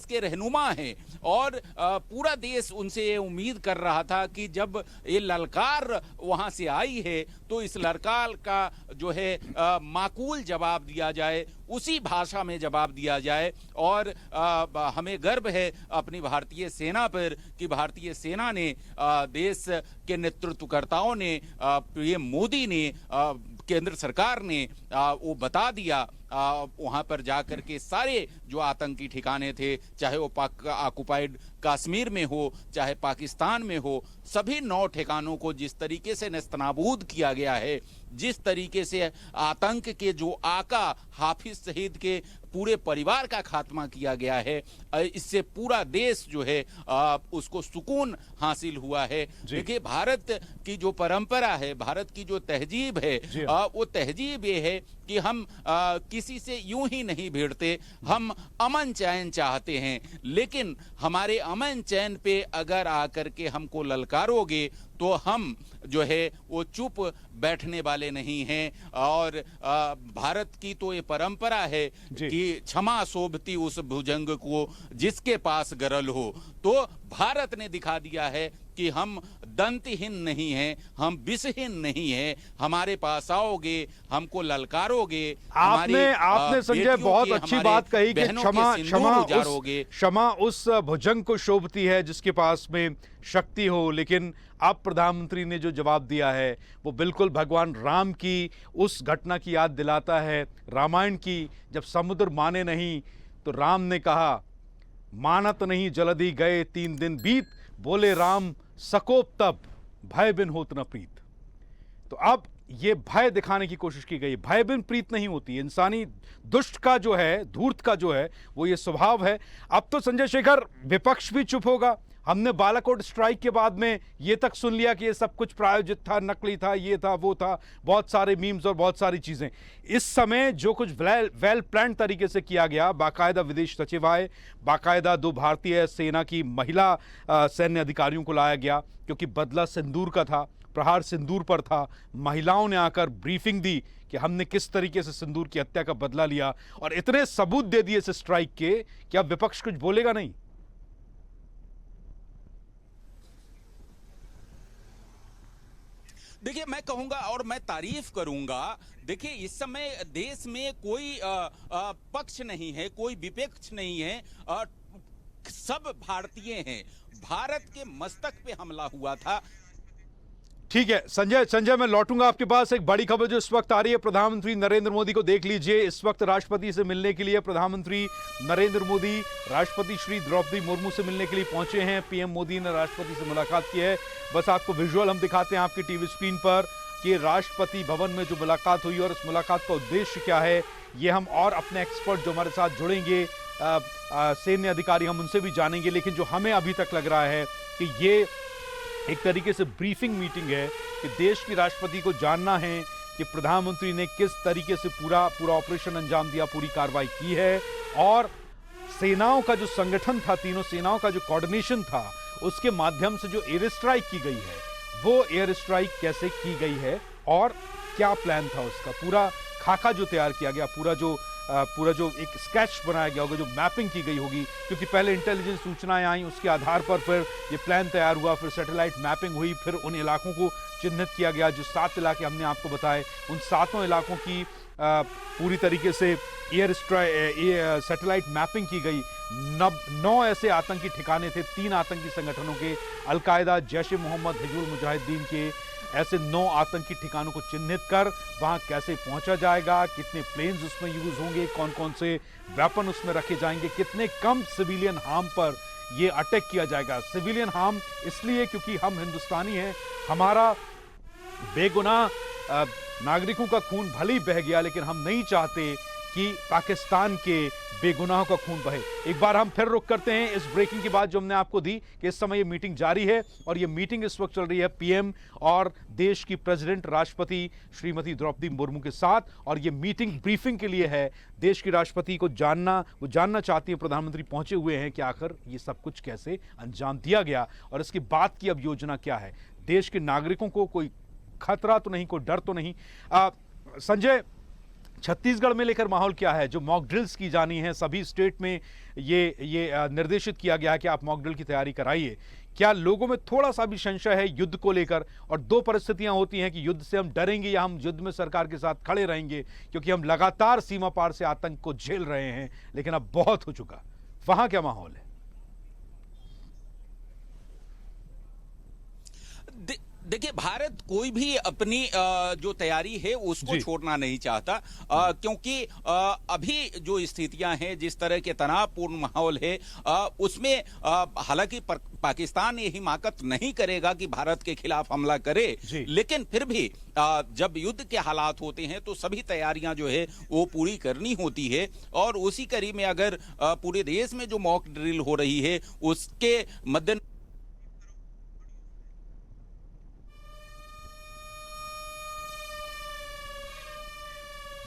S2: के रहनुमा है, और पूरा देश उनसे ये उम्मीद कर रहा था कि जब ये ललकार वहां से आई है तो इस ललकार का जो है माकूल जवाब दिया जाए, उसी भाषा में जवाब दिया जाए। और हमें गर्व है अपनी भारतीय सेना पर कि भारतीय सेना ने, देश के नेतृत्वकर्ताओं ने, पीएम मोदी ने, केंद्र सरकार ने वो बता दिया वहां पर जाकर के सारे जो आतंकी ठिकाने थे, चाहे वो ऑक्युपाइड कश्मीर में हो, चाहे पाकिस्तान में हो, सभी 9 ठिकानों को जिस तरीके से नेस्तनाबूद किया गया है, जिस तरीके से आतंक के जो आका हाफिज सईद के पूरे परिवार का खात्मा किया गया है, इससे पूरा देश जो है उसको सुकून हासिल हुआ है। देखिए, भारत की जो परंपरा है, भारत की जो तहजीब है, वो तहजीब ये है कि हम किसी से यूं ही नहीं भिड़ते, हम अमन चैन चाहते हैं। लेकिन हमारे अमन चैन पे अगर आकर के हमको ललकारोगे तो हम जो है वो चुप बैठने वाले नहीं हैं। और भारत की तो ये परंपरा है कि क्षमा शोभती उस भुजंग को जिसके पास गरल हो। तो भारत ने दिखा दिया है कि हम दंतहीन नहीं हैं, हम विषहीन नहीं हैं। हमारे पास आओगे, हमको ललकारोगे।
S1: आपने संजय बहुत अच्छी बात कही कि क्षमा उस भुजंग को शोभती है जिसके पास में शक्ति हो। लेकिन अब प्रधानमंत्री ने जो जवाब दिया है वो बिल्कुल भगवान राम की उस घटना की याद दिलाता है, रामायण की, जब समुद्र माने नहीं तो राम ने कहा मानत नहीं जल्दी गए 3 दिन बीत, बोले राम सकोप तब भय बिन होत न प्रीत। तो अब ये भय दिखाने की कोशिश की गई, भय बिन प्रीत नहीं होती। इंसानी दुष्ट का जो है, धूर्त का जो है, वो ये स्वभाव है। अब तो संजय शेखर विपक्ष भी चुप होगा। हमने बालाकोट स्ट्राइक के बाद में ये तक सुन लिया कि ये सब कुछ प्रायोजित था, नकली था, ये था, वो था, बहुत सारे मीम्स और बहुत सारी चीजें। इस समय जो कुछ वेल प्लान तरीके से किया गया, बाकायदा विदेश सचिव आए, बाकायदा 2 भारतीय सेना की महिला सैन्य अधिकारियों को लाया गया, क्योंकि बदला सिंदूर का था, प्रहार सिंदूर पर था। महिलाओं ने आकर ब्रीफिंग दी कि हमने किस तरीके से सिंदूर की हत्या का बदला लिया, और इतने सबूत दे दिए इस स्ट्राइक के कि अब विपक्ष कुछ बोलेगा नहीं।
S2: देखिए, मैं कहूंगा और मैं तारीफ करूंगा। देखिए, इस समय देश में कोई पक्ष नहीं है, कोई विपक्ष नहीं है, सब भारतीय हैं। भारत के मस्तक पे हमला हुआ था।
S1: ठीक है संजय, मैं लौटूंगा आपके पास। एक बड़ी खबर जो इस वक्त आ रही है, प्रधानमंत्री नरेंद्र मोदी को देख लीजिए। इस वक्त राष्ट्रपति से मिलने के लिए प्रधानमंत्री नरेंद्र मोदी राष्ट्रपति श्री द्रौपदी मुर्मू से मिलने के लिए पहुंचे हैं। पीएम मोदी ने राष्ट्रपति से मुलाकात की है। बस आपको विजुअल हम दिखाते हैं आपकी टीवी स्क्रीन पर कि राष्ट्रपति भवन में जो मुलाकात हुई और इस मुलाकात का उद्देश्य क्या है, ये हम और अपने एक्सपर्ट जो हमारे साथ जुड़ेंगे, सैन्य अधिकारी, हम उनसे भी जानेंगे। लेकिन जो हमें अभी तक लग रहा है कि ये एक तरीके से ब्रीफिंग मीटिंग है कि देश की राष्ट्रपति को जानना है कि प्रधानमंत्री ने किस तरीके से पूरा ऑपरेशन अंजाम दिया, पूरी कार्रवाई की है, और सेनाओं का जो संगठन था, तीनों सेनाओं का जो कोऑर्डिनेशन था, उसके माध्यम से जो एयर स्ट्राइक की गई है, वो एयर स्ट्राइक कैसे की गई है और क्या प्लान था उसका, पूरा खाका जो तैयार किया गया, पूरा जो एक स्केच बनाया गया होगा, जो मैपिंग की गई होगी, क्योंकि पहले इंटेलिजेंस सूचनाएं आई, उसके आधार पर फिर ये प्लान तैयार हुआ, फिर सैटेलाइट मैपिंग हुई, फिर उन इलाकों को चिन्हित किया गया। जो 7 इलाके हमने आपको बताए, उन 7 इलाकों की पूरी तरीके से सैटेलाइट मैपिंग की गई। 9 ऐसे आतंकी ठिकाने थे, 3 आतंकी संगठनों के, अलकायदा, जैश ए मोहम्मद, हिजबुल मुजाहिदीन के, ऐसे 9 आतंकी ठिकानों को चिन्हित कर वहां कैसे पहुंचा जाएगा, कितने प्लेन्स उसमें यूज होंगे, कौन कौन से वेपन उसमें रखे जाएंगे, कितने कम सिविलियन हार्म पर ये अटैक किया जाएगा। सिविलियन हार्म इसलिए क्योंकि हम हिंदुस्तानी हैं, हमारा बेगुनाह नागरिकों का खून भले ही बह गया, लेकिन हम नहीं चाहते कि पाकिस्तान के बेगुनाहों का खून बहे। एक बार हम फिर रुक करते हैं इस ब्रेकिंग की बात जो हमने आपको दी कि इस समय ये मीटिंग जारी है, और ये मीटिंग इस वक्त चल रही है पीएम और देश की प्रेसिडेंट राष्ट्रपति श्रीमती द्रौपदी मुर्मू के साथ, और ये मीटिंग ब्रीफिंग के लिए है। देश की राष्ट्रपति को वो जानना चाहती है, प्रधानमंत्री पहुंचे हुए हैं, कि आखिर ये सब कुछ कैसे अंजाम दिया गया और इसके बाद की अब योजना क्या है। देश के नागरिकों को कोई खतरा तो नहीं, कोई डर तो नहीं। संजय, छत्तीसगढ़ में लेकर माहौल क्या है? जो मॉक ड्रिल्स की जानी है, सभी स्टेट में ये निर्देशित किया गया है कि आप मॉक ड्रिल की तैयारी कराइए। क्या लोगों में थोड़ा सा भी संशय है युद्ध को लेकर? और 2 परिस्थितियां होती हैं कि युद्ध से हम डरेंगे या हम युद्ध में सरकार के साथ खड़े रहेंगे, क्योंकि हम लगातार सीमा पार से आतंक को झेल रहे हैं, लेकिन अब बहुत हो चुका। वहां क्या माहौल है?
S2: देखिए, भारत कोई भी अपनी जो तैयारी है उसको छोड़ना नहीं चाहता, क्योंकि अभी जो स्थितियां हैं, जिस तरह के तनावपूर्ण माहौल है, उसमें हालांकि पाकिस्तान ये हिमाकत नहीं करेगा कि भारत के खिलाफ हमला करे, लेकिन फिर भी जब युद्ध के हालात होते हैं तो सभी तैयारियां जो है वो पूरी करनी होती है। और उसी कड़ी में अगर पूरे देश में जो मॉक ड्रिल हो रही है उसके मद्देनजर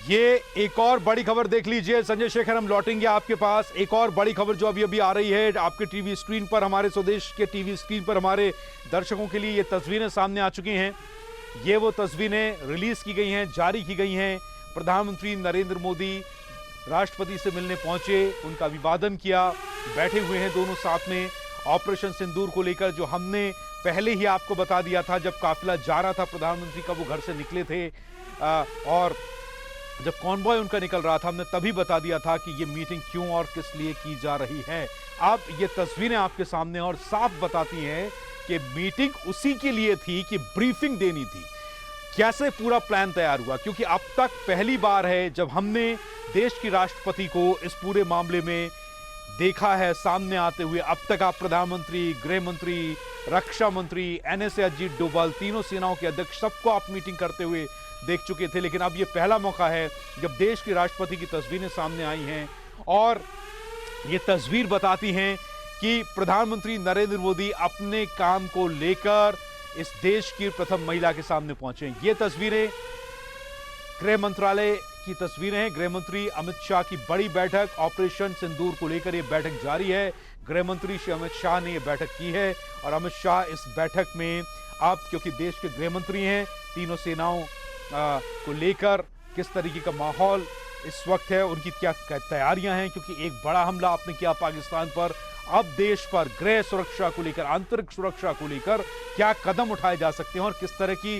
S1: ये एक और बड़ी खबर देख लीजिए संजय शेखर, हम लौटेंगे आपके पास। एक और बड़ी खबर जो अभी आ रही है आपके टीवी स्क्रीन पर, हमारे स्वदेश के टीवी स्क्रीन पर हमारे दर्शकों के लिए ये तस्वीरें सामने आ चुकी हैं। ये वो तस्वीरें रिलीज की गई हैं, जारी की गई हैं। प्रधानमंत्री नरेंद्र मोदी राष्ट्रपति से मिलने पहुंचे, उनका अभिवादन किया, बैठे हुए हैं दोनों साथ में। ऑपरेशन सिंदूर को लेकर जो हमने पहले ही आपको बता दिया था, जब काफिला जा रहा था प्रधानमंत्री का, वो घर से निकले थे, और जब कॉन्वॉय उनका निकल रहा था, हमने तभी बता दिया था कि ये मीटिंग क्यों और किस लिए की जा रही है। अब ये तस्वीरें आपके सामने और साफ बताती हैं कि मीटिंग उसी के लिए थी कि ब्रीफिंग देनी थी, कैसे पूरा प्लान तैयार हुआ। क्योंकि अब तक पहली बार है जब हमने देश की राष्ट्रपति को इस पूरे मामले में देखा है सामने आते हुए। अब तक आप प्रधानमंत्री, गृह मंत्री, रक्षा मंत्री, एनएसए अजीत डोभाल, तीनों सेनाओं के अध्यक्ष, सबको आप मीटिंग करते हुए देख चुके थे, लेकिन अब ये पहला मौका है जब देश की राष्ट्रपति की तस्वीरें सामने आई हैं, और ये तस्वीर बताती हैं कि प्रधानमंत्री नरेंद्र मोदी अपने काम को लेकर इस देश की प्रथम महिला के सामने पहुंचे। ये तस्वीरें गृह मंत्रालय की तस्वीरें हैं। गृह मंत्री अमित शाह की बड़ी बैठक, ऑपरेशन सिंदूर को लेकर यह बैठक जारी है। गृह मंत्री श्री अमित शाह ने यह बैठक की है, और अमित शाह इस बैठक में अब, क्योंकि देश के गृह मंत्री हैं, तीनों सेनाओं को लेकर किस तरीके का माहौल इस वक्त है, उनकी क्या तैयारियां हैं, क्योंकि एक बड़ा हमला आपने किया पाकिस्तान पर। अब देश पर गृह सुरक्षा को लेकर, आंतरिक सुरक्षा को लेकर क्या कदम उठाए जा सकते हैं और किस तरह की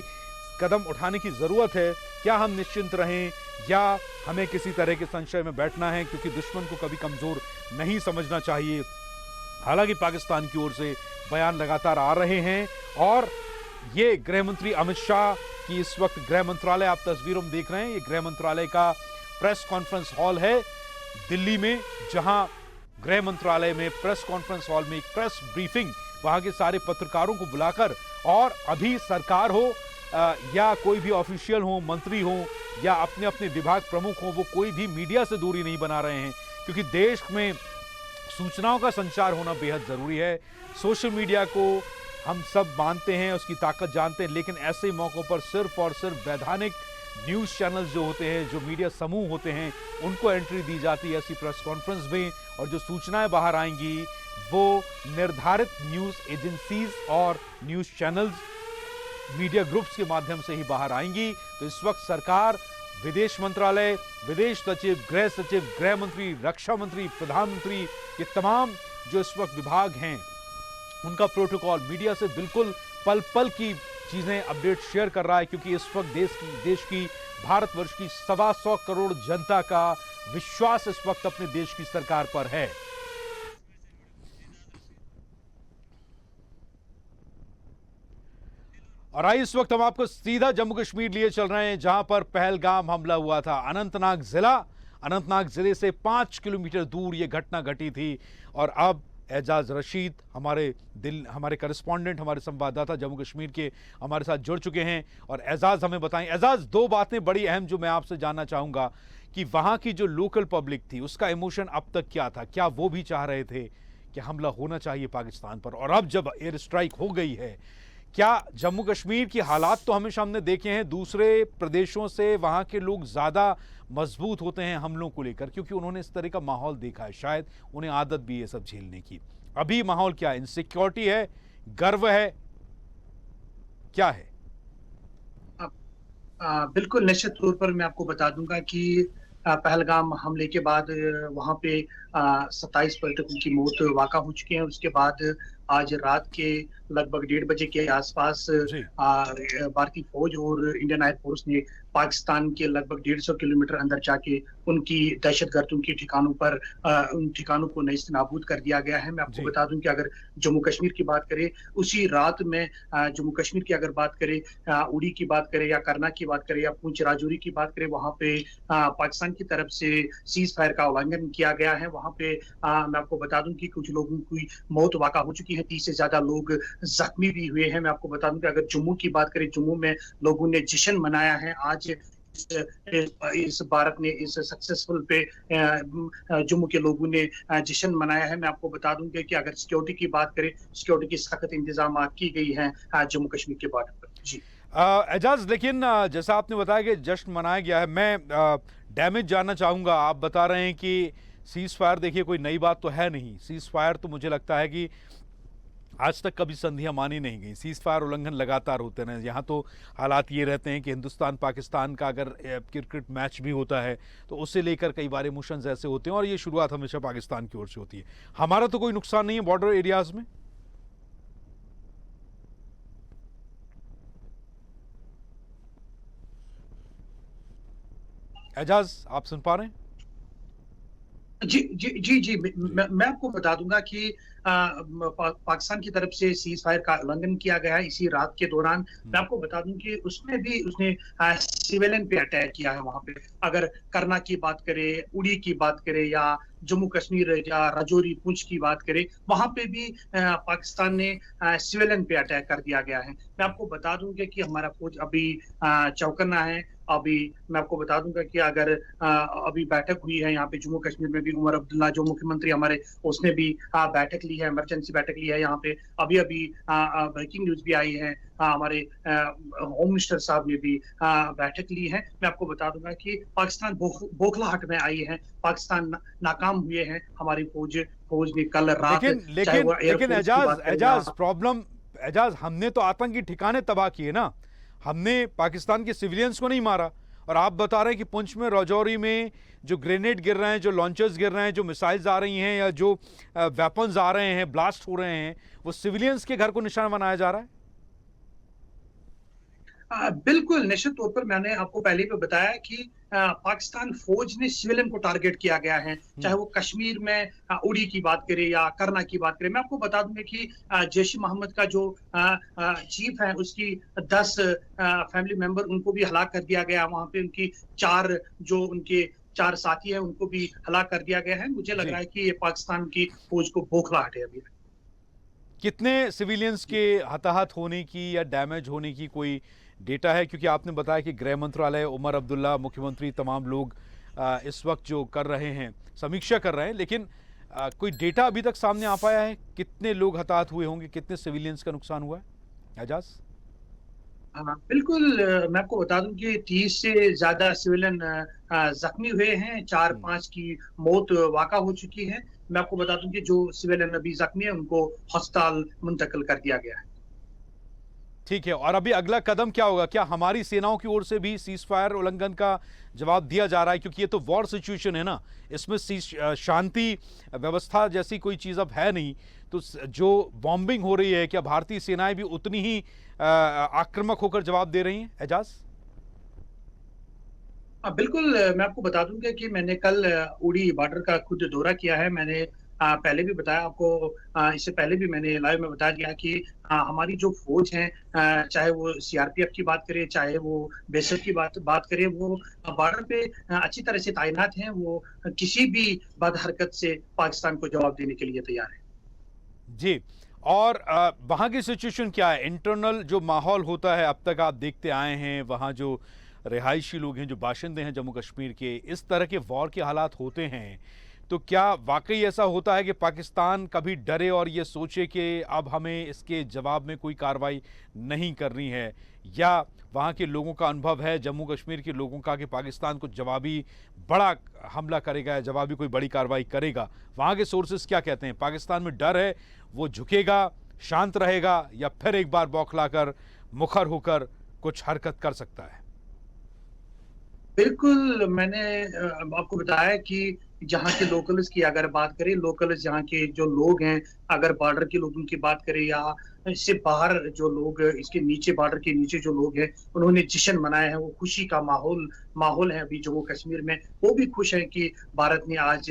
S1: कदम उठाने की जरूरत है? क्या हम निश्चिंत रहें या हमें किसी तरह के संशय में बैठना है, क्योंकि दुश्मन को कभी कमजोर नहीं समझना चाहिए। हालांकि पाकिस्तान की ओर से बयान लगातार आ रहे हैं और ये गृह मंत्री अमित शाह की इस वक्त गृह मंत्रालय, आप तस्वीरों में देख रहे हैं, ये गृह मंत्रालय का प्रेस कॉन्फ्रेंस हॉल है दिल्ली में, जहां गृह मंत्रालय में प्रेस कॉन्फ्रेंस हॉल में एक प्रेस ब्रीफिंग वहां के सारे पत्रकारों को बुलाकर, और अभी सरकार हो या कोई भी ऑफिशियल हो, मंत्री हो या अपने अपने विभाग प्रमुख हो, वो कोई भी मीडिया से दूरी नहीं बना रहे हैं, क्योंकि देश में सूचनाओं का संचार होना बेहद जरूरी है। सोशल मीडिया को हम सब मानते हैं, उसकी ताकत जानते हैं, लेकिन ऐसे मौकों पर सिर्फ और सिर्फ वैधानिक न्यूज़ चैनल्स जो होते हैं, जो मीडिया समूह होते हैं, उनको एंट्री दी जाती है ऐसी प्रेस कॉन्फ्रेंस में, और जो सूचनाएं बाहर आएंगी वो निर्धारित न्यूज़ एजेंसीज और न्यूज़ चैनल्स, मीडिया ग्रुप्स के माध्यम से ही बाहर आएंगी। तो इस वक्त सरकार, विदेश मंत्रालय, विदेश सचिव, गृह मंत्री, रक्षा मंत्री, प्रधानमंत्री, ये तमाम जो इस वक्त विभाग हैं, उनका प्रोटोकॉल मीडिया से बिल्कुल पल पल की चीजें अपडेट शेयर कर रहा है, क्योंकि इस वक्त देश की भारतवर्ष की 125 करोड़ जनता का विश्वास इस वक्त अपने देश की सरकार पर है। और आइए इस वक्त हम आपको सीधा जम्मू कश्मीर लिए चल रहे हैं, जहां पर पहलगाम हमला हुआ था। अनंतनाग जिले से 5 किलोमीटर दूर यह घटना घटी थी। और अब एजाज रशीद हमारे करस्पॉन्डेंट, हमारे संवाददाता जम्मू कश्मीर के हमारे साथ जुड़ चुके हैं। और एजाज हमें बताएं, एजाज, दो बातें बड़ी अहम जो मैं आपसे जानना चाहूंगा कि वहां की जो लोकल पब्लिक थी उसका इमोशन अब तक क्या था? क्या वो भी चाह रहे थे कि हमला होना चाहिए पाकिस्तान पर? और अब जब एयर स्ट्राइक हो गई है, क्या जम्मू कश्मीर की हालात तो हमेशा हमने देखे हैं, दूसरे प्रदेशों से वहां के लोग ज्यादा मजबूत होते हैं हमलों को लेकर, क्योंकि उन्होंने इस तरह का माहौल देखा है, शायद उन्हें आदत भी ये सब झेलने की। अभी माहौल क्या है? इनसिक्योरिटी है, गर्व है, क्या है?
S3: बिल्कुल निश्चित तौर पर मैं आपको बता दूंगा कि पहलगाम हमले के बाद वहां पे 27 पर्यटकों की मौत वाक़ा हो चुकी है। उसके बाद आज रात के लगभग 1:30 बजे के आसपास भारतीय फौज और इंडियन एयर फोर्स ने पाकिस्तान के लगभग 150 किलोमीटर अंदर जाके उनकी दहशतगर्दों के ठिकानों पर उन ठिकानों को नेस्तनाबूद कर दिया गया है। मैं आपको बता दूं कि अगर जम्मू कश्मीर की बात करें, उसी रात में जम्मू कश्मीर की अगर बात करें, उड़ी की बात करें या करना की बात करें या पुंछ राजौरी की बात करें, वहां पे पाकिस्तान की तरफ से सीज फायर का उल्लंघन किया गया है। वहां पे मैं आपको बता दूं कि कुछ लोगों की मौत वाक़ा हो चुकी है, 30 से ज्यादा लोग जख्मी भी हुए हैं। मैं आपको बता दूं कि अगर जम्मू की बात करें, जम्मू में लोगों ने जश्न मनाया है। आज इस भारत ने इस सक्सेसफुल पे जम्मू के लोगों ने जश्न मनाया है। मैं आपको बता दूंगा कि अगर सिक्योरिटी की बात करें, सिक्योरिटी की सख्त इंतजाम की गई हैं जम्मू कश्मीर के बॉर्डर पर। जी
S1: एजाज, लेकिन जैसा आपने बताया कि जश्न मनाया गया है, मैं डैमेज जानना चाहूंगा। आप बता रहे हैं कि सीज फायर, देखिए कोई नई बात तो है नहीं, सीज फायर तो मुझे लगता है कि आज तक कभी संधियां मानी नहीं गई, सीज फायर उल्लंघन लगातार होते रहे। यहाँ तो हालात ये रहते हैं कि हिंदुस्तान पाकिस्तान का अगर क्रिकेट मैच भी होता है तो उससे लेकर कई बार इमोशंस ऐसे होते हैं, और ये शुरुआत हमेशा पाकिस्तान की ओर से होती है। हमारा तो कोई नुकसान नहीं है बॉर्डर एरियाज में? एजाज, आप सुन पा रहे हैं?
S3: जी जी जी जी मैं आपको बता दूंगा कि पाकिस्तान की तरफ से सीज फायर का उल्लंघन किया गया है इसी रात के दौरान। मैं आपको बता दूं कि उसमें भी उसने सिविलियन पे अटैक किया है। वहां पे अगर करना की बात करें, उड़ी की बात करें या जम्मू कश्मीर या राजौरी पुंछ की बात करें, वहां पे भी पाकिस्तान ने सिविलियन पे अटैक कर दिया गया है। मैं आपको बता दूंगा कि हमारा फौज अभी चौकन्ना है। अभी मैं आपको बता दूंगा कि अगर अभी बैठक हुई है यहाँ पे जम्मू कश्मीर में भी, उमर अब्दुल्ला जो मुख्यमंत्री हमारे, उसने भी बैठक ली है, इमरजेंसी बैठक ली है यहाँ पे। अभी अभी ब्रेकिंग न्यूज भी आई है, हमारे होम मिनिस्टर साहब ने भी बैठक ली है। मैं आपको बता दूंगा कि पाकिस्तान बौखलाहट में आई है, पाकिस्तान नाकाम हुए हैं। हमारी फौज ने कल रात,
S1: लेकिन एजाज प्रॉब्लम, एजाज, हमने तो आतंकी ठिकाने तबाह किए ना, हमने पाकिस्तान के सिविलियंस को नहीं मारा। और आप बता रहे हैं कि पुंछ में, राजौरी में जो ग्रेनेड गिर रहे हैं, जो लॉन्चर्स गिर रहे हैं, जो मिसाइल्स आ रही हैं या जो वेपन्स आ रहे हैं, ब्लास्ट हो रहे हैं, वो सिविलियंस के घर को निशाना बनाया जा रहा है।
S3: बिल्कुल, निश्चित तौर पर मैंने आपको पहले भी बताया कि पाकिस्तान फ़ौज ने सिविलियन को टारगेट किया गया है, चाहे वो कश्मीर में उड़ी की बात करें या करना की बात करें। मैं आपको बता दूँगा कि जैश-ए-मोहम्मद का जो चीफ़ है, उसकी 10 फैमिली मेंबर उनको भी हलाक कर दिया गया। वहाँ पे उनकी 4 जो उनके 4 साथी हैं, उनको भी हलाक कर दिया गया है। मुझे लग
S1: जी।
S3: रहा है कि ये पाकिस्तान की फ़ौज को बौखलाहट है अभी।
S1: कितने सिविलियंस के हताहत होने की या डैमेज होने की कोई डेटा है? क्योंकि आपने बताया कि गृह मंत्रालय, उमर अब्दुल्ला, मुख्यमंत्री, तमाम लोग इस वक्त जो कर रहे हैं, समीक्षा कर रहे हैं, लेकिन कोई डेटा अभी तक सामने आ पाया है? कितने लोग हताहत हुए होंगे, कितने सिविलियंस का नुकसान हुआ है? एजाज?
S3: हाँ, बिल्कुल मैं आपको बता दूँ कि 30 से ज़्यादा सिविलियन ज़ख्मी हुए हैं,
S1: हम्म।
S3: 4-5 की मौत वाक़ा हो चुकी है। मैं आपको बता दूँ कि जो सिविलियन अभी ज़ख्मी है, उनको अस्पताल मुंतकिल कर दिया गया है।
S1: ठीक है, और अभी अगला कदम क्या होगा? क्या हमारी सेनाओं की ओर से भी सीज फायर उल्लंघन का जवाब दिया जा रहा है? क्योंकि ये तो वॉर सिचुएशन है ना, इसमें शांति व्यवस्था जैसी कोई चीज अब है नहीं। तो जो बॉम्बिंग हो रही है, क्या भारतीय सेनाएं भी उतनी ही आक्रामक होकर जवाब दे रही हैं? एजाज?
S3: बिल्कुल मैं आपको बता दूँगा कि मैंने कल उड़ी बॉर्डर का खुद दौरा किया है। मैंने पहले भी बताया आपको इससे पहले भी मैंने लाइव में बता दिया कि हमारी जो फ़ौज है चाहे वो सीआरपीएफ की बात करें, चाहे वो बीएसएफ की बात बात करें, वो बॉर्डर पे अच्छी तरह से तैनात हैं। वो किसी भी बद-हरकत से पाकिस्तान को जवाब देने के लिए तैयार हैं।
S1: जी। और वहाँ की सिचुएशन क्या है? इंटरनल जो माहौल होता है, अब तक आप देखते आए हैं, वहाँ जो रिहायशी लोग हैं, जो बाशिंदे हैं जम्मू कश्मीर के, इस तरह के वॉर के हालात होते हैं, तो क्या वाकई ऐसा होता है कि पाकिस्तान कभी डरे और ये सोचे कि अब हमें इसके जवाब में कोई कार्रवाई नहीं करनी है? या वहाँ के लोगों का अनुभव है, जम्मू कश्मीर के लोगों का, कि पाकिस्तान को जवाबी बड़ा हमला करेगा या जवाबी कोई बड़ी कार्रवाई करेगा? वहाँ के सोर्सेस क्या कहते हैं? पाकिस्तान में डर है, वो झुकेगा, शांत रहेगा, या फिर एक बार बौखलाकर मुखर होकर कुछ हरकत कर सकता है?
S3: बिल्कुल, मैंने आपको बताया कि जहाँ के लोकल्स की अगर बात करें, लोकल्स यहाँ के जो लोग हैं, अगर बॉर्डर के लोगों की बात करें या इससे बाहर जो लोग इसके नीचे बॉर्डर के नीचे जो लोग हैं, उन्होंने जश्न मनाया है, वो खुशी का माहौल माहौल है अभी जम्मू कश्मीर में। वो भी खुश हैं कि भारत ने आज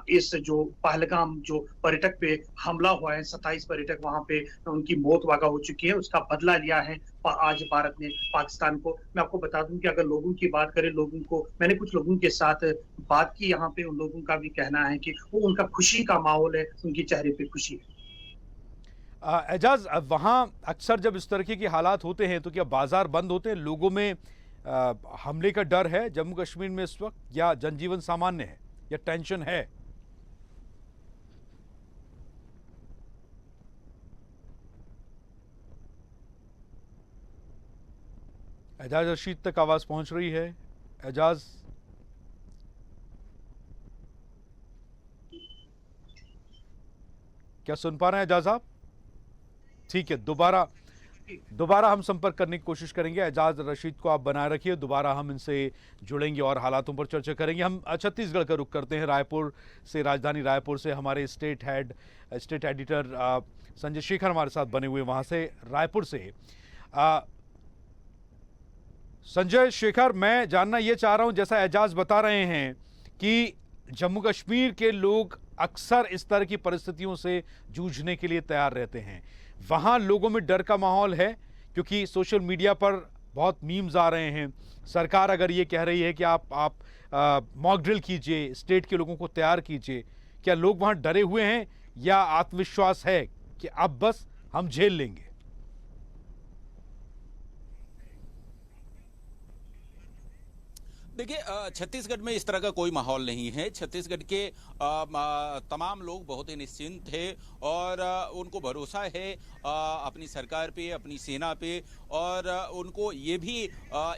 S3: इस जो पहलगाम जो पर्यटक पे हमला हुआ है, 27 पर्यटक वहाँ पे उनकी मौत वाक़ा हो चुकी है, उसका बदला लिया है आज भारत ने पाकिस्तान को। मैं आपको बता दूँ कि अगर लोगों की बात करें, लोगों को मैंने कुछ लोगों के साथ बात की यहाँ पे, उन लोगों का भी कहना है कि वो उनका खुशी का माहौल है, उनके चेहरे पे खुशी है।
S1: एजाज, वहाँ अक्सर जब इस तरह के हालात होते हैं तो क्या बाजार बंद होते हैं? लोगों में हमले का डर है जम्मू कश्मीर में इस वक्त, या जनजीवन सामान्य है, या टेंशन है? एजाज रशीद तक आवाज पहुंच रही है? एजाज? क्या सुन पा रहे हैं एजाज आप? ठीक है, दोबारा दोबारा हम संपर्क करने की कोशिश करेंगे। एजाज रशीद को आप बनाए रखिए, दोबारा हम इनसे जुड़ेंगे और हालातों पर चर्चा करेंगे। हम छत्तीसगढ़ का रुख करते हैं, रायपुर से, राजधानी रायपुर से हमारे स्टेट एडिटर संजय शेखर हमारे साथ बने हुए, वहां से रायपुर से। संजय शेखर, मैं जानना ये चाह रहा हूं, जैसा एजाज बता रहे हैं कि जम्मू कश्मीर के लोग अक्सर इस तरह की परिस्थितियों से जूझने के लिए तैयार रहते हैं, वहां लोगों में डर का माहौल है? क्योंकि सोशल मीडिया पर बहुत मीम्स आ रहे हैं, सरकार अगर ये कह रही है कि आप मॉक ड्रिल कीजिए, स्टेट के लोगों को तैयार कीजिए, क्या लोग वहां डरे हुए हैं या आत्मविश्वास है कि अब बस हम झेल लेंगे?
S2: देखिए, छत्तीसगढ़ में इस तरह का कोई माहौल नहीं है। छत्तीसगढ़ के तमाम लोग बहुत ही निश्चिंत थे और उनको भरोसा है अपनी सरकार पे, अपनी सेना पे, और उनको ये भी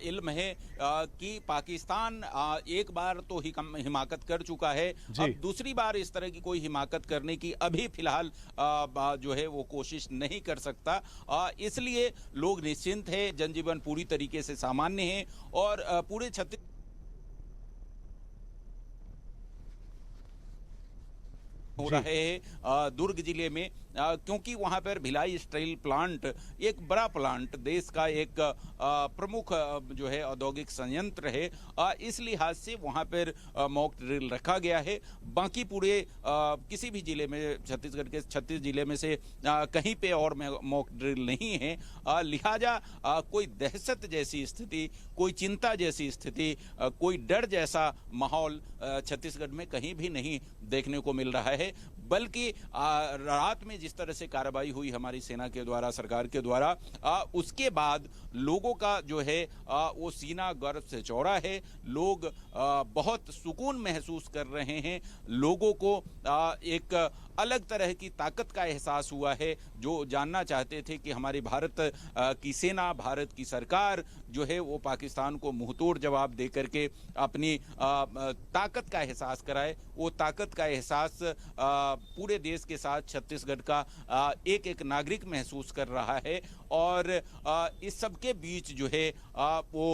S2: इल्म है कि पाकिस्तान एक बार तो हिमाकत कर चुका है, अब दूसरी बार इस तरह की कोई हिमाकत करने की अभी फिलहाल जो है वो कोशिश नहीं कर सकता। इसलिए लोग निश्चिंत है, जनजीवन पूरी तरीके से सामान्य है और पूरे छत्तीस हो रहा है। दुर्ग जिले में क्योंकि वहाँ पर भिलाई स्टील प्लांट एक बड़ा प्लांट, देश का एक प्रमुख जो है औद्योगिक संयंत्र है, इस लिहाज से वहाँ पर मॉक ड्रिल रखा गया है। बाकी पूरे किसी भी जिले में, छत्तीसगढ़ के 36 जिले में से कहीं पे और मॉक ड्रिल नहीं है। लिहाजा कोई दहशत जैसी स्थिति, कोई चिंता जैसी स्थिति, कोई डर जैसा माहौल छत्तीसगढ़ में कहीं भी नहीं देखने को मिल रहा है। बल्कि रात में जिस तरह से कार्रवाई हुई हमारी सेना के द्वारा, सरकार के द्वारा, उसके बाद लोगों का जो है वो सीना गर्व से चौड़ा है। लोग बहुत सुकून महसूस कर रहे हैं। लोगों को एक अलग तरह की ताकत का एहसास हुआ है। जो जानना चाहते थे कि हमारी भारत की सेना, भारत की सरकार जो है वो पाकिस्तान को मुंहतोड़ जवाब दे करके अपनी ताकत का एहसास कराए, वो ताकत का एहसास पूरे देश के साथ छत्तीसगढ़ का एक एक नागरिक महसूस कर रहा है। और इस सब के बीच जो है वो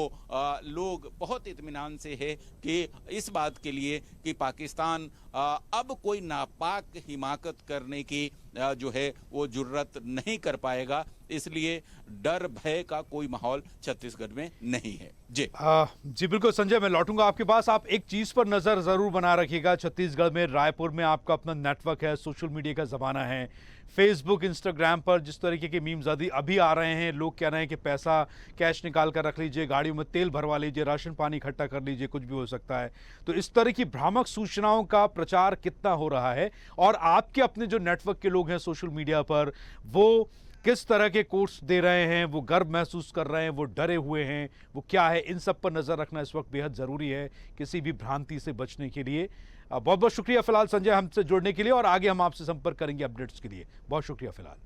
S2: लोग बहुत इत्मीनान से है कि इस बात के लिए कि पाकिस्तान अब कोई नापाक हिमाकत करने की जो है वो जुर्रत नहीं कर पाएगा। इसलिए डर भय का कोई माहौल छत्तीसगढ़ में नहीं है।
S1: जी बिल्कुल संजय, मैं लौटूंगा आपके पास। आप एक चीज पर नजर जरूर बना रखिएगा, छत्तीसगढ़ में रायपुर में आपका अपना नेटवर्क है, सोशल मीडिया का जमाना है। फेसबुक, इंस्टाग्राम पर जिस तरीके के मीम्स अभी आ रहे हैं, लोग कह रहे हैं कि पैसा कैश निकाल कर रख लीजिए, गाड़ियों में तेल भरवा लीजिए, राशन पानी इकट्ठा कर लीजिए, कुछ भी हो सकता है। तो इस तरह की भ्रामक सूचनाओं का प्रचार कितना हो रहा है, और आपके अपने जो नेटवर्क के लोग हैं सोशल मीडिया पर, वो किस तरह के कोट्स दे रहे हैं, वो गर्व महसूस कर रहे हैं, वो डरे हुए हैं, वो क्या है, इन सब पर नजर रखना इस वक्त बेहद जरूरी है किसी भी भ्रांति से बचने के लिए। बहुत बहुत शुक्रिया फिलहाल संजय हमसे जुड़ने के लिए, और आगे हम आपसे संपर्क करेंगे अपडेट्स के लिए। बहुत शुक्रिया फिलहाल।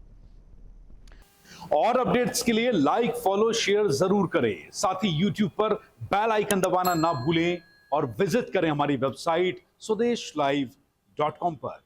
S1: और अपडेट्स के लिए लाइक, फॉलो, शेयर जरूर करें। साथ ही यूट्यूब पर बेल आइकन दबाना ना भूलें, और विजिट करें हमारी वेबसाइट swedeshlive.com पर।